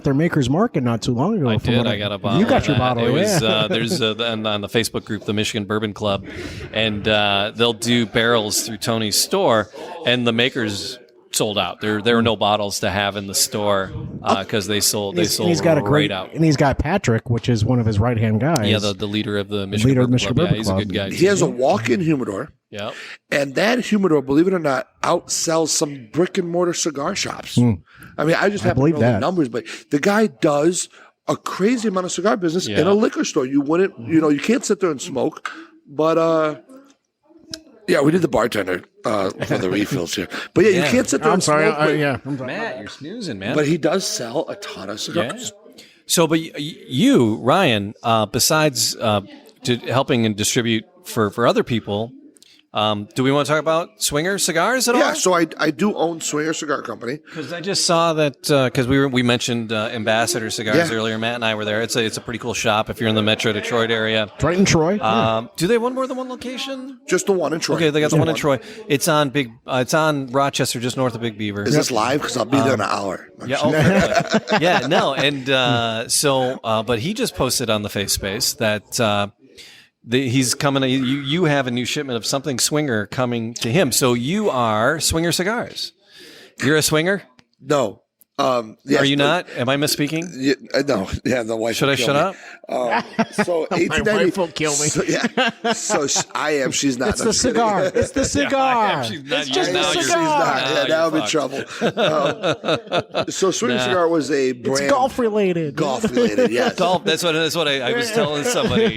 Speaker 4: their Maker's Market not too long ago.
Speaker 3: I got a bottle.
Speaker 4: You got your bottle.
Speaker 3: It was there's on the Facebook group, the Michigan Bourbon Club, and they'll do barrels through Tony's store, and the makers sold out. There were no bottles to have in the store because they sold.
Speaker 4: He's got a great
Speaker 3: out.
Speaker 4: And he's got Patrick, which is one of his right hand guys.
Speaker 3: Yeah, the leader of the Michigan Bourbon Club. Yeah, he's a good guy.
Speaker 5: He has a walk-in humidor.
Speaker 3: Yeah,
Speaker 5: and that humidor, believe it or not, outsells some brick and mortar cigar shops. I mean, I just haven't know the numbers, but the guy does a crazy amount of cigar business in a liquor store. You wouldn't, you can't sit there and smoke, but yeah, we did the bartender for the refills here. But you can't sit there and smoke.
Speaker 3: Matt, you're snoozing, man.
Speaker 5: But he does sell a ton of cigars.
Speaker 3: Yeah. So, but you, Ryan, besides helping and distribute for other people, do we want to talk about Swinger Cigars at all?
Speaker 5: Yeah, so I do own Swinger Cigar Company.
Speaker 3: Because I just saw that because we mentioned Ambassador Cigars earlier. Matt and I were there. It's a pretty cool shop if you're in the Metro Detroit area.
Speaker 4: Right in Troy.
Speaker 3: Do they have more than one location?
Speaker 5: Just the one in Troy.
Speaker 3: Okay, they got the one in Troy. It's on It's on Rochester, just north of Big Beaver.
Speaker 5: Is this live? Because I'll be there in an hour.
Speaker 3: Yeah. No, and but he just posted on the Face Space that. He's coming. You have a new shipment of something Swinger coming to him. So you are Swinger Cigars. You're a Swinger?
Speaker 5: No. Yes,
Speaker 3: are you not? Am I misspeaking?
Speaker 5: No. Yeah, the wife.
Speaker 3: Should I shut up?
Speaker 5: So
Speaker 4: my wife will kill me.
Speaker 5: So I am. She's not.
Speaker 4: It's the cigar. It's the cigar.
Speaker 3: She's not.
Speaker 4: It's just
Speaker 3: now
Speaker 4: the
Speaker 3: you're
Speaker 4: cigar.
Speaker 5: Yeah, now I'm in trouble. So Swinger Cigar was a brand.
Speaker 4: It's golf related.
Speaker 5: Golf related. Yes.
Speaker 3: Golf. That's what I was telling somebody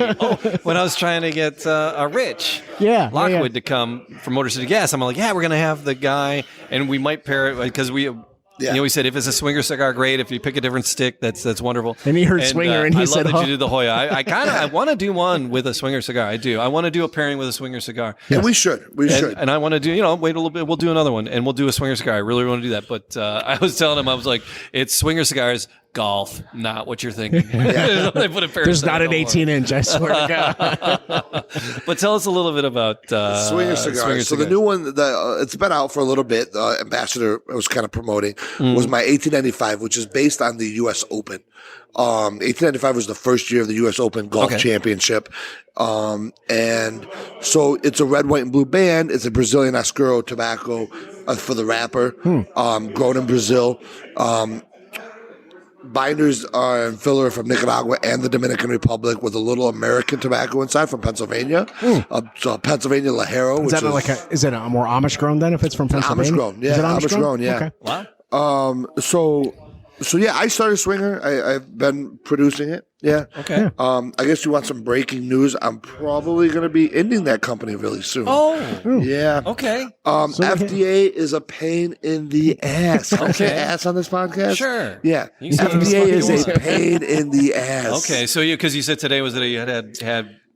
Speaker 3: when I was trying to get a Rich Lockwood to come from Motor City Gas. I'm like, we're gonna have the guy, and we might pair it because we. Yeah. We said if it's a Swinger cigar, great. If you pick a different stick, that's wonderful.
Speaker 4: And he heard Swinger, and he said,
Speaker 3: "I love that you did the Hoya." I want to do one with a Swinger cigar. I do. I want to do a pairing with a Swinger cigar.
Speaker 5: Yeah, we should.
Speaker 3: And I want to do. Wait a little bit. We'll do another one, and we'll do a Swinger cigar. I really want to do that. But I was telling him, I was like, "It's Swinger cigars." Golf, not what you're thinking.
Speaker 4: There's not an 18-inch, I swear to God.
Speaker 3: But tell us a little bit about
Speaker 5: Swinger Cigars. So the new one, it's been out for a little bit. Ambassador was kind of promoting was my 1895, which is based on the U.S. Open. 1895 was the first year of the U.S. Open Golf Championship. And so it's a red, white, and blue band. It's a Brazilian Oscuro tobacco for the wrapper, grown in Brazil. binders and filler from Nicaragua and the Dominican Republic with a little American tobacco inside from Pennsylvania. So Pennsylvania Lajero.
Speaker 4: Is that is it a more Amish grown then if it's from Pennsylvania?
Speaker 5: Amish grown, yeah.
Speaker 4: Is it
Speaker 5: Amish grown, yeah.
Speaker 4: Okay.
Speaker 3: Wow.
Speaker 5: So yeah, I started Swinger. I've been producing it. Yeah.
Speaker 3: Okay.
Speaker 5: I guess you want some breaking news. I'm probably going to be ending that company really soon.
Speaker 3: Oh.
Speaker 5: Yeah.
Speaker 3: Okay.
Speaker 5: FDA is a pain in the ass. Can I say ass on this podcast?
Speaker 3: Sure.
Speaker 5: Yeah.
Speaker 3: You can say
Speaker 5: FDA is
Speaker 3: whatever you
Speaker 5: a pain in the ass.
Speaker 3: Okay. So because you said today was that you had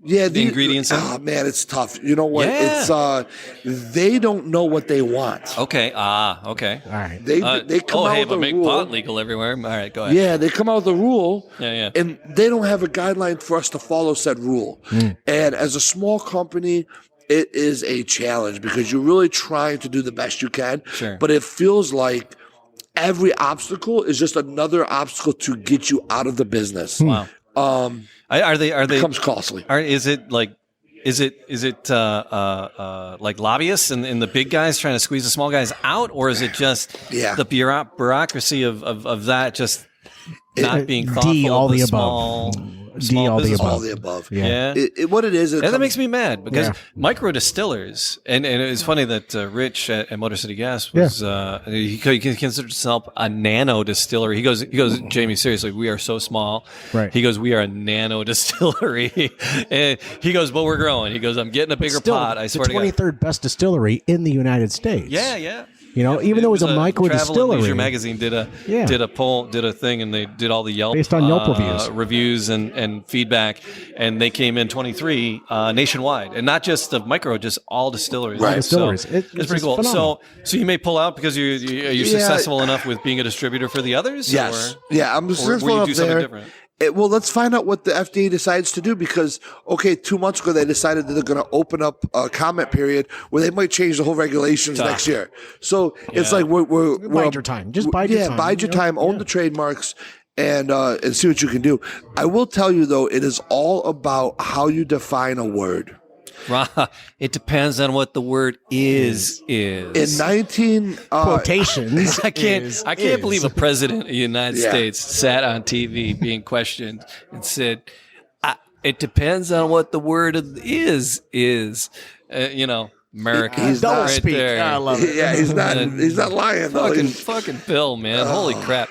Speaker 5: the
Speaker 3: ingredients in it?
Speaker 5: Oh man, it's tough. You know what?
Speaker 3: Yeah.
Speaker 5: It's they don't know what they want.
Speaker 3: Okay. Okay.
Speaker 4: All right.
Speaker 5: They come out with
Speaker 3: but
Speaker 5: a
Speaker 3: make
Speaker 5: rule.
Speaker 3: pot legal everywhere. All right, go ahead.
Speaker 5: Yeah, they come out with a rule.
Speaker 3: Yeah.
Speaker 5: And they don't have a guideline for us to follow said rule. And as a small company, it is a challenge because you're really trying to do the best you can.
Speaker 3: Sure.
Speaker 5: But it feels like every obstacle is just another obstacle to get you out of the business.
Speaker 3: Wow. Are they
Speaker 5: Becomes costly.
Speaker 3: Is it like lobbyists and the big guys trying to squeeze the small guys out, or is it just the bureaucracy of that just not being thoughtful
Speaker 4: all
Speaker 3: of the
Speaker 4: the
Speaker 3: small
Speaker 4: above.
Speaker 3: small
Speaker 4: all the
Speaker 3: business
Speaker 4: above.
Speaker 5: All
Speaker 3: model?
Speaker 5: the above.
Speaker 3: Yeah.
Speaker 5: What it is,
Speaker 3: And that makes me mad because micro distillers, and it's funny that Rich at Motor City Gas was he considers himself a nano distillery. He goes, Jamie, seriously, we are so small.
Speaker 4: Right.
Speaker 3: He goes, we are a nano distillery, and he goes, but we're growing. He goes, I'm getting a bigger pot. I swear to God.
Speaker 4: The 23rd best distillery in the United States.
Speaker 3: Yeah.
Speaker 4: You know, even though it was a micro
Speaker 3: Travel
Speaker 4: distillery.
Speaker 3: and Leisure magazine did a poll, did a thing, and they did all the Yelp
Speaker 4: Based on Yelp
Speaker 3: reviews and feedback, and they came in 23 nationwide, and not just of micro, just all distilleries.
Speaker 5: Right.
Speaker 4: Distilleries.
Speaker 3: So it's pretty cool.
Speaker 4: phenomenal.
Speaker 3: So you may pull out because you're successful enough with being a distributor for the others.
Speaker 5: Yes.
Speaker 3: Or,
Speaker 5: I'm
Speaker 3: or
Speaker 5: successful
Speaker 3: will you
Speaker 5: enough
Speaker 3: do something
Speaker 5: there.
Speaker 3: different?
Speaker 5: Well, let's find out what the FDA decides to do because, 2 months ago, they decided that they're going to open up a comment period where they might change the whole regulations next year. So it's like we're
Speaker 4: bide your time. Just bide your time.
Speaker 5: Yeah, bide your time. Own the trademarks and see what you can do. I will tell you, though, it is all about how you define a word.
Speaker 3: It depends on what the word is.
Speaker 5: In 19
Speaker 4: quotations.
Speaker 3: I can't believe a president of the United States sat on TV being questioned and said, "It depends on what the word is." America.
Speaker 5: He's
Speaker 4: Double
Speaker 5: not
Speaker 4: speak.
Speaker 3: there.
Speaker 4: I love it.
Speaker 5: Yeah, he's not lying though.
Speaker 3: Fucking Bill, man. Holy crap.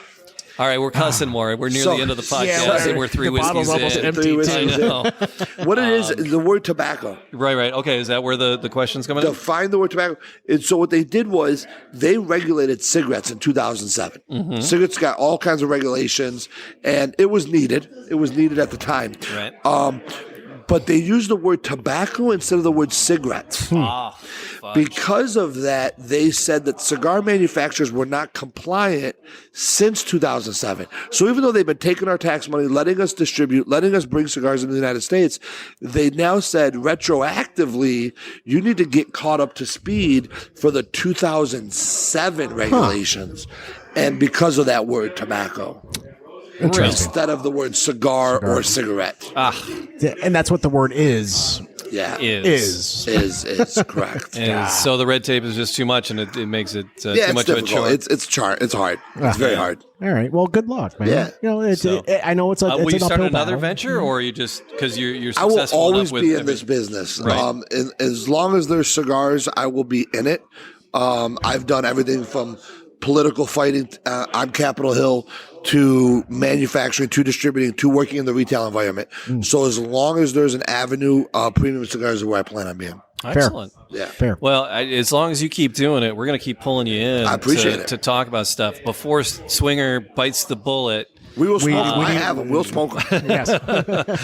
Speaker 3: All right, we're cussing more. We're near the end of the podcast, and we're three
Speaker 4: the bottle's
Speaker 3: whiskeys
Speaker 4: almost
Speaker 3: in.
Speaker 4: empty.
Speaker 5: 3 whiskeys
Speaker 3: I know.
Speaker 5: What it is the word tobacco.
Speaker 3: Right. Okay, is that where the question's coming in?
Speaker 5: Define the word tobacco. And so what they did was they regulated cigarettes in 2007.
Speaker 3: Mm-hmm.
Speaker 5: Cigarettes got all kinds of regulations, and it was needed. It was needed at the time.
Speaker 3: Right.
Speaker 5: But they used the word tobacco instead of the word cigarettes. Because of that, they said that cigar manufacturers were not compliant since 2007. So even though they've been taking our tax money, letting us distribute, letting us bring cigars into the United States, they now said retroactively, you need to get caught up to speed for the 2007 regulations. And because of that word tobacco. Instead of the word cigar or cigarette.
Speaker 4: And that's what the word is.
Speaker 5: Yeah.
Speaker 3: Is
Speaker 5: Correct.
Speaker 3: So the red tape is just too much, and it makes it too
Speaker 5: it's
Speaker 3: much of a
Speaker 5: difficult.
Speaker 3: chore.
Speaker 5: It's hard. It's very hard.
Speaker 4: All right. Well, good luck, man.
Speaker 5: Yeah.
Speaker 4: You know, I know it's a.
Speaker 3: Will you
Speaker 4: it's an
Speaker 3: start
Speaker 4: uphill
Speaker 3: another
Speaker 4: battle.
Speaker 3: venture, or you just because you're
Speaker 5: I will
Speaker 3: successful
Speaker 5: always
Speaker 3: enough with
Speaker 5: be in this business.
Speaker 3: Right.
Speaker 5: And as long as there's cigars, I will be in it. I've done everything from political fighting on Capitol Hill to manufacturing, to distributing, to working in the retail environment. So as long as there's an avenue, premium cigars is where I plan on being.
Speaker 3: Excellent.
Speaker 5: Yeah.
Speaker 4: Fair.
Speaker 3: Well, as long as you keep doing it, we're going to keep pulling you in.
Speaker 5: I appreciate it.
Speaker 3: To talk about stuff before Swinger bites the bullet.
Speaker 5: We will smoke them. I have them. We'll smoke them.
Speaker 4: Yes.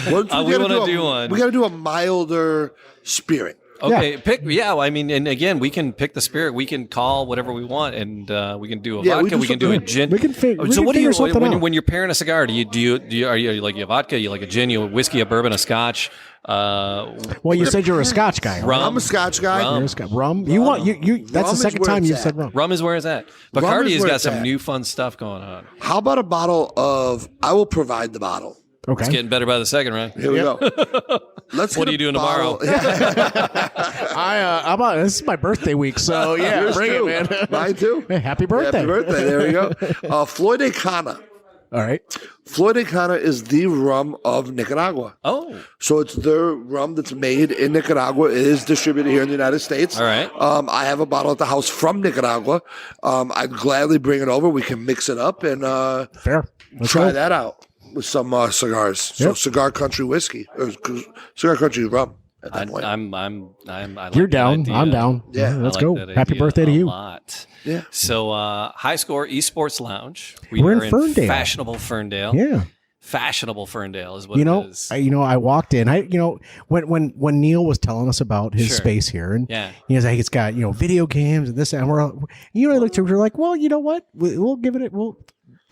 Speaker 3: We want to do one.
Speaker 5: We got to do a milder spirit.
Speaker 3: Okay, I mean, and again, we can pick the spirit. We can call whatever we want, and we can do a vodka. We can do a gin.
Speaker 4: We can
Speaker 3: So what do you
Speaker 4: something out.
Speaker 3: when you're pairing a cigar? Are you like a vodka? You like a gin? You a whiskey? A bourbon? A scotch?
Speaker 4: Well, you said you're a Scotch guy. Right?
Speaker 5: I'm a Scotch guy.
Speaker 3: Rum.
Speaker 4: You're a Scotch. Rum. You want you? That's
Speaker 5: Rum
Speaker 4: the
Speaker 5: is
Speaker 4: second
Speaker 5: where
Speaker 4: time
Speaker 5: it's
Speaker 4: you've
Speaker 5: at.
Speaker 4: said rum.
Speaker 3: Rum is where it's at.
Speaker 5: Rum
Speaker 3: Bacardi
Speaker 5: is
Speaker 3: has
Speaker 5: where
Speaker 3: got
Speaker 5: it's
Speaker 3: some
Speaker 5: at.
Speaker 3: new fun stuff going on.
Speaker 5: How about a bottle of? I will provide the bottle.
Speaker 4: Okay.
Speaker 3: It's getting better by the second, right?
Speaker 5: Here we go. Let's.
Speaker 3: What
Speaker 5: get
Speaker 3: are you
Speaker 5: a
Speaker 3: doing
Speaker 5: bottle-
Speaker 4: I'm this is my birthday week, so yeah,
Speaker 5: Yours
Speaker 4: bring
Speaker 5: too.
Speaker 4: it, man.
Speaker 5: Mine too.
Speaker 4: Hey, happy birthday.
Speaker 5: Happy birthday. There we go. Floyd Cana.
Speaker 4: All right.
Speaker 5: Flanagan is the rum of Nicaragua.
Speaker 3: Oh.
Speaker 5: So it's their rum that's made in Nicaragua. It is distributed here in the United States.
Speaker 3: All right.
Speaker 5: I have a bottle at the house from Nicaragua. I'd gladly bring it over. We can mix it up and
Speaker 4: Fair. Let's
Speaker 5: try
Speaker 4: go.
Speaker 5: that out with some cigars. So
Speaker 4: Yep.
Speaker 5: Cigar Country whiskey or Cigar Country rum at that point.
Speaker 3: I like
Speaker 4: You're
Speaker 3: that
Speaker 4: down.
Speaker 3: idea.
Speaker 4: I'm down.
Speaker 5: Yeah.
Speaker 4: Let's
Speaker 3: I like
Speaker 4: go.
Speaker 3: that
Speaker 4: Happy
Speaker 3: idea
Speaker 4: birthday to
Speaker 3: a
Speaker 4: you.
Speaker 3: lot.
Speaker 5: Yeah.
Speaker 3: So, High Score Esports Lounge.
Speaker 4: We're in
Speaker 3: are
Speaker 4: Ferndale.
Speaker 3: fashionable Ferndale.
Speaker 4: Yeah.
Speaker 3: Fashionable Ferndale is what
Speaker 4: You
Speaker 3: it
Speaker 4: know,
Speaker 3: is.
Speaker 4: I walked in. When Neil was telling us about his
Speaker 3: Sure.
Speaker 4: space here, and
Speaker 3: Yeah.
Speaker 4: he was like, it's got video games and this, and we're I looked at, we're like, well, you know what, we'll give it. We'll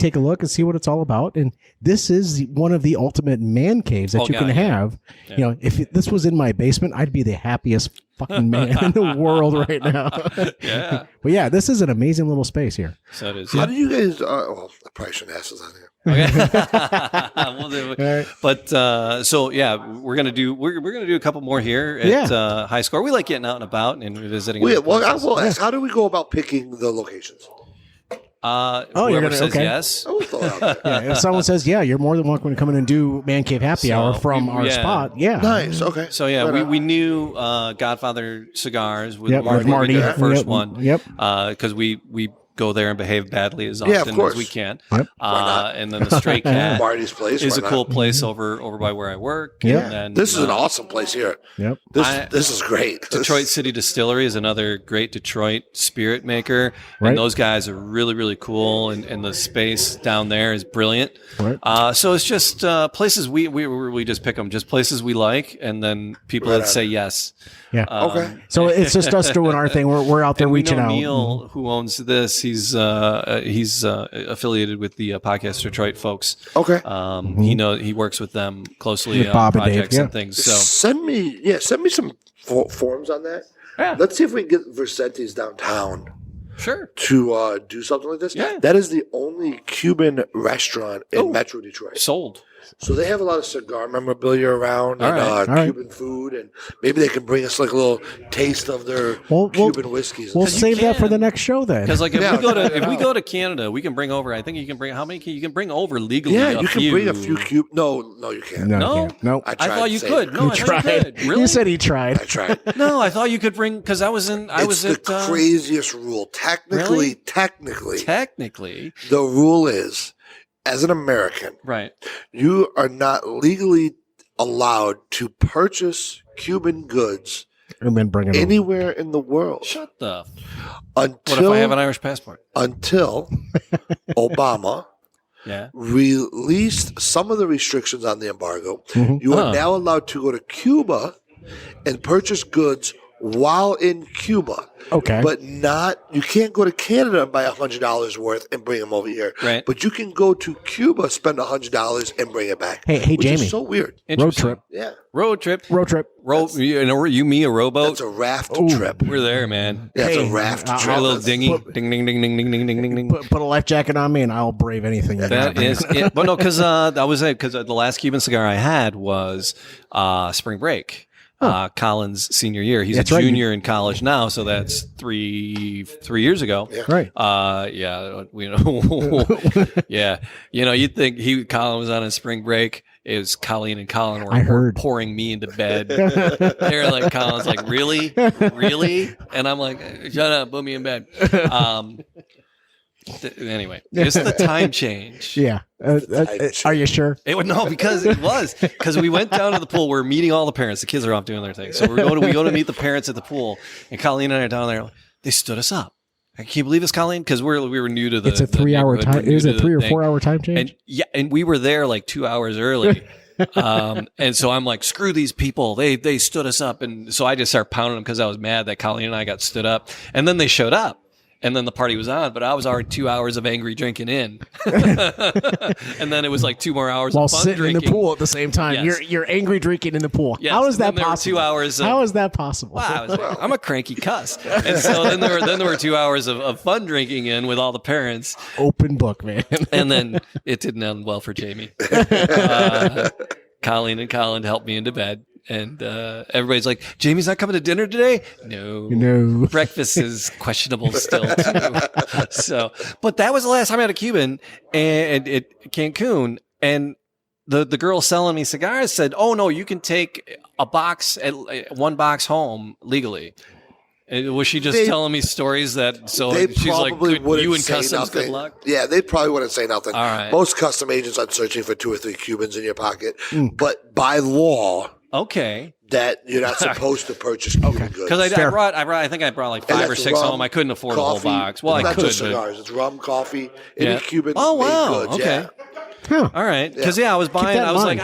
Speaker 4: take a look and see what it's all about. And this is one of the ultimate man caves that you can have.
Speaker 3: Yeah.
Speaker 4: If this was in my basement, I'd be the happiest fucking man in the world right now.
Speaker 3: Yeah.
Speaker 4: But yeah, this is an amazing little space here.
Speaker 3: So it is.
Speaker 5: How do you guys? I probably shouldn't ask this on here.
Speaker 3: Okay. We'll do it.
Speaker 4: All right.
Speaker 3: But so yeah, we're gonna do a couple more here at High Score. We like getting out and about and visiting. other
Speaker 5: Well, I
Speaker 3: places.
Speaker 5: will ask. How do we go about picking the locations?
Speaker 4: you're
Speaker 3: Whoever
Speaker 4: gonna-
Speaker 3: says
Speaker 4: okay.
Speaker 3: yes.
Speaker 5: I will throw it out there.
Speaker 4: Yeah, if someone says, yeah, you're more than welcome to come in and do Man Cave Happy
Speaker 3: So,
Speaker 4: Hour from our
Speaker 3: yeah.
Speaker 4: spot. Yeah.
Speaker 5: Nice. Okay.
Speaker 3: So yeah,
Speaker 5: Right on.
Speaker 3: we knew Godfather Cigars with
Speaker 4: Yep,
Speaker 3: Marty.
Speaker 4: Marty.
Speaker 3: We did the first
Speaker 4: Yep,
Speaker 3: one.
Speaker 4: yep.
Speaker 3: Because we go there and behave badly as
Speaker 5: Yeah, of
Speaker 3: often
Speaker 5: course.
Speaker 3: as we can.
Speaker 4: Yep.
Speaker 3: And then the Stray Cat
Speaker 5: Marty's place
Speaker 3: is
Speaker 5: why
Speaker 3: a
Speaker 5: not?
Speaker 3: cool place over by where I work.
Speaker 4: Yeah.
Speaker 3: And then,
Speaker 5: This is an awesome place here.
Speaker 4: Yep.
Speaker 5: This is great.
Speaker 3: Detroit City Distillery is another great Detroit spirit maker,
Speaker 4: Right.
Speaker 3: and those guys are really, really cool. And the space down there is brilliant.
Speaker 4: Right.
Speaker 3: So it's just places we just pick them, just places we like, and then people
Speaker 5: Right
Speaker 3: that
Speaker 5: on.
Speaker 3: say yes.
Speaker 4: Yeah.
Speaker 5: Okay.
Speaker 4: So it's just us doing our thing. We're out there
Speaker 3: And we
Speaker 4: reaching
Speaker 3: know
Speaker 4: out.
Speaker 3: Neil, who owns this, he's affiliated with the Podcast Detroit folks.
Speaker 5: Okay.
Speaker 3: He works with them closely
Speaker 4: With
Speaker 3: on
Speaker 4: Bob and Dave,
Speaker 3: projects
Speaker 4: yeah.
Speaker 3: and things. So
Speaker 5: Send me some forms on that.
Speaker 3: Yeah.
Speaker 5: Let's see if we can get Versente's downtown
Speaker 3: sure.
Speaker 5: to do something like this.
Speaker 3: Yeah.
Speaker 5: That is the only Cuban restaurant in Metro Detroit.
Speaker 3: Sold.
Speaker 5: So they have a lot of cigar memorabilia around
Speaker 3: All
Speaker 5: and
Speaker 3: right.
Speaker 4: All right.
Speaker 5: Cuban food, and maybe they can bring us like a little taste of their Cuban whiskeys.
Speaker 4: We'll
Speaker 5: and
Speaker 4: save that for
Speaker 3: can.
Speaker 4: the next show then.
Speaker 3: Because like if
Speaker 5: Yeah.
Speaker 3: we go to Canada, we can bring over. I think you can bring how many? You can bring over legally.
Speaker 5: yeah,
Speaker 3: a
Speaker 5: you can
Speaker 3: few.
Speaker 5: bring a few Cuban. No, you can't.
Speaker 4: No,
Speaker 3: No?
Speaker 4: you can't. No.
Speaker 5: I
Speaker 3: I
Speaker 5: tried
Speaker 3: thought
Speaker 5: to
Speaker 3: you
Speaker 5: say
Speaker 3: could.
Speaker 5: it.
Speaker 3: No, I thought you could. Really?
Speaker 4: You said he tried.
Speaker 5: I tried.
Speaker 3: No, I thought you could bring because I was
Speaker 5: It's the
Speaker 3: at
Speaker 5: craziest rule.
Speaker 3: Really?
Speaker 5: Technically,
Speaker 3: technically
Speaker 5: the rule is, as an American,
Speaker 3: right.
Speaker 5: you are not legally allowed to purchase Cuban goods
Speaker 4: And then bring it over.
Speaker 5: anywhere in the world
Speaker 3: Shut the. What if
Speaker 5: until
Speaker 3: I have an Irish passport?
Speaker 5: Obama
Speaker 3: Yeah.
Speaker 5: released some of the restrictions on the embargo.
Speaker 4: Mm-hmm.
Speaker 5: You are now allowed to go to Cuba and purchase goods while in Cuba.
Speaker 4: Okay.
Speaker 5: But you can't go to Canada and buy $100 worth and bring them over here.
Speaker 3: Right.
Speaker 5: But you can go to Cuba, spend $100 and bring it back.
Speaker 4: Hey,
Speaker 5: which
Speaker 4: Jamie.
Speaker 5: is so weird.
Speaker 4: Road
Speaker 3: Interesting.
Speaker 4: trip.
Speaker 5: Yeah.
Speaker 3: Road trip.
Speaker 4: Road trip.
Speaker 3: Me, a rowboat.
Speaker 5: That's a raft trip.
Speaker 3: We're there, man.
Speaker 5: Yeah, it's
Speaker 4: Hey,
Speaker 5: a raft
Speaker 4: I'll-
Speaker 5: trip.
Speaker 3: A little dinghy.
Speaker 4: Put-
Speaker 3: Ding, ding, ding, ding, ding, ding, ding, ding, ding.
Speaker 4: Put a life jacket on me and I'll brave anything. you
Speaker 3: That
Speaker 4: got.
Speaker 3: is it. But no, because the last Cuban cigar I had was spring break. Colin's senior year. He's
Speaker 4: That's
Speaker 3: a
Speaker 4: right.
Speaker 3: junior in college now, so that's three years ago.
Speaker 4: Right.
Speaker 3: Yeah. You'd think Colin was on a spring break. It was Colleen and Colin
Speaker 4: I
Speaker 3: were
Speaker 4: heard.
Speaker 3: pouring me into bed. They're like, Colin's like, really? And I'm like, shut up, put me in bed. Anyway, it's the time change.
Speaker 4: Yeah. Are you sure?
Speaker 3: It would because we went down to the pool. We're meeting all the parents. The kids are off doing their thing, so we go to meet the parents at the pool. And Colleen and I are down there. They stood us up. Can you believe this, Colleen? Because we were new to the.
Speaker 4: It's a 3 hour time. Is it 3 or 4 hour time change?
Speaker 3: And we were there like 2 hours early. And so I'm like, screw these people. They stood us up, and so I just started pounding them because I was mad that Colleen and I got stood up. And then they showed up. And then the party was on, but I was already 2 hours of angry drinking in. And then it was like 2 more hours
Speaker 4: While
Speaker 3: of fun
Speaker 4: sitting
Speaker 3: drinking.
Speaker 4: in the pool at the same time.
Speaker 3: Yes.
Speaker 4: You're angry drinking in the pool.
Speaker 3: Yes.
Speaker 4: How is
Speaker 3: And
Speaker 4: that
Speaker 3: then there were
Speaker 4: possible?
Speaker 3: 2 hours of-
Speaker 4: How is that possible?
Speaker 3: Wow, I'm a cranky cuss. And so then there were 2 hours of fun drinking in with all the parents.
Speaker 4: Open book, man.
Speaker 3: And then it didn't end well for Jamie. Colleen and Colin helped me into bed. And everybody's like, Jamie's not coming to dinner today? No. Breakfast is questionable still, too. So, but that was the last time I had a Cuban and at Cancun. And the girl selling me cigars said, oh, no, you can take a box, one box home legally. Was she just telling me stories that, so she's like, you in customs, good luck?
Speaker 5: Yeah, they probably wouldn't say nothing.
Speaker 3: All right.
Speaker 5: Most custom agents aren't searching for 2 or 3 Cubans in your pocket. But by law, that you're not supposed to purchase Cuban goods.
Speaker 3: Because I think I brought like 5 or 6 home. I couldn't afford a whole box. Well, I could.
Speaker 5: It's not just cigars. It's rum, coffee, any Cuban goods.
Speaker 3: Okay.
Speaker 5: Yeah.
Speaker 4: Huh.
Speaker 3: All right. Because, I was buying, I was like,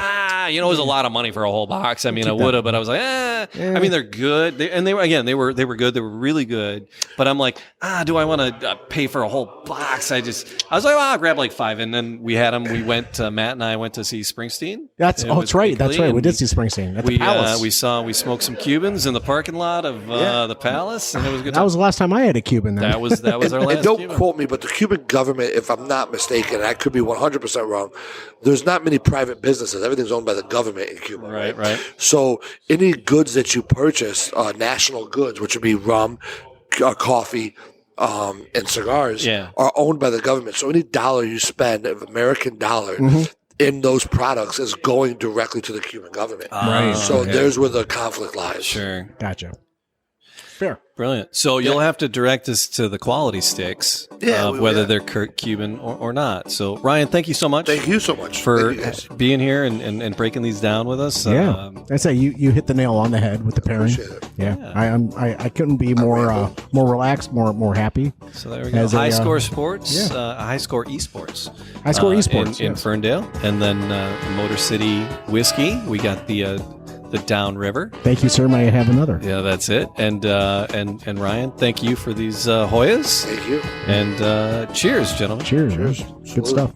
Speaker 3: it was a lot of money for a whole box. I mean, I would have, but I was like, I mean, they're good. They were good. They were really good. But I'm like, do I want to pay for a whole box? I was like, I'll grab like 5. And then we had them. We went, Matt and I went to see Springsteen.
Speaker 4: That's right. That's right. We did see Springsteen at the Palace.
Speaker 3: We smoked some Cubans in the parking lot of the Palace. And it was good.
Speaker 4: That was the last time I had a Cuban then.
Speaker 3: That was our last
Speaker 5: And don't
Speaker 3: Cuban.
Speaker 5: quote me, but the Cuban government, if I'm not mistaken, I could be 100% wrong, there's not many private businesses. Everything's owned by the government in Cuba.
Speaker 3: Right.
Speaker 5: So any goods that you purchase, national goods, which would be rum, coffee, and cigars, are owned by the government. So any dollar you spend of American dollar in those products is going directly to the Cuban government.
Speaker 4: Right.
Speaker 5: So there's where the conflict lies.
Speaker 3: Sure.
Speaker 4: Gotcha. Fair.
Speaker 3: Brilliant. So you'll have to direct us to the quality sticks, whether they're Cuban or not. So Ryan, thank you so much.
Speaker 5: Thank you so much
Speaker 3: for being here and breaking these down with us.
Speaker 4: Yeah, that's it. You hit the nail on the head with the pairing. Yeah. I couldn't be more relaxed, more happy.
Speaker 3: So there we go. High Score Sports, High Score eSports,
Speaker 4: High Score eSports
Speaker 3: in Ferndale, and then Motor City Whiskey. We got the Downriver.
Speaker 4: Thank you, sir. May I have another?
Speaker 3: Yeah, that's it. And Ryan, thank you for these Hoyas.
Speaker 5: Thank you.
Speaker 3: And cheers, gentlemen.
Speaker 4: Cheers. Good stuff.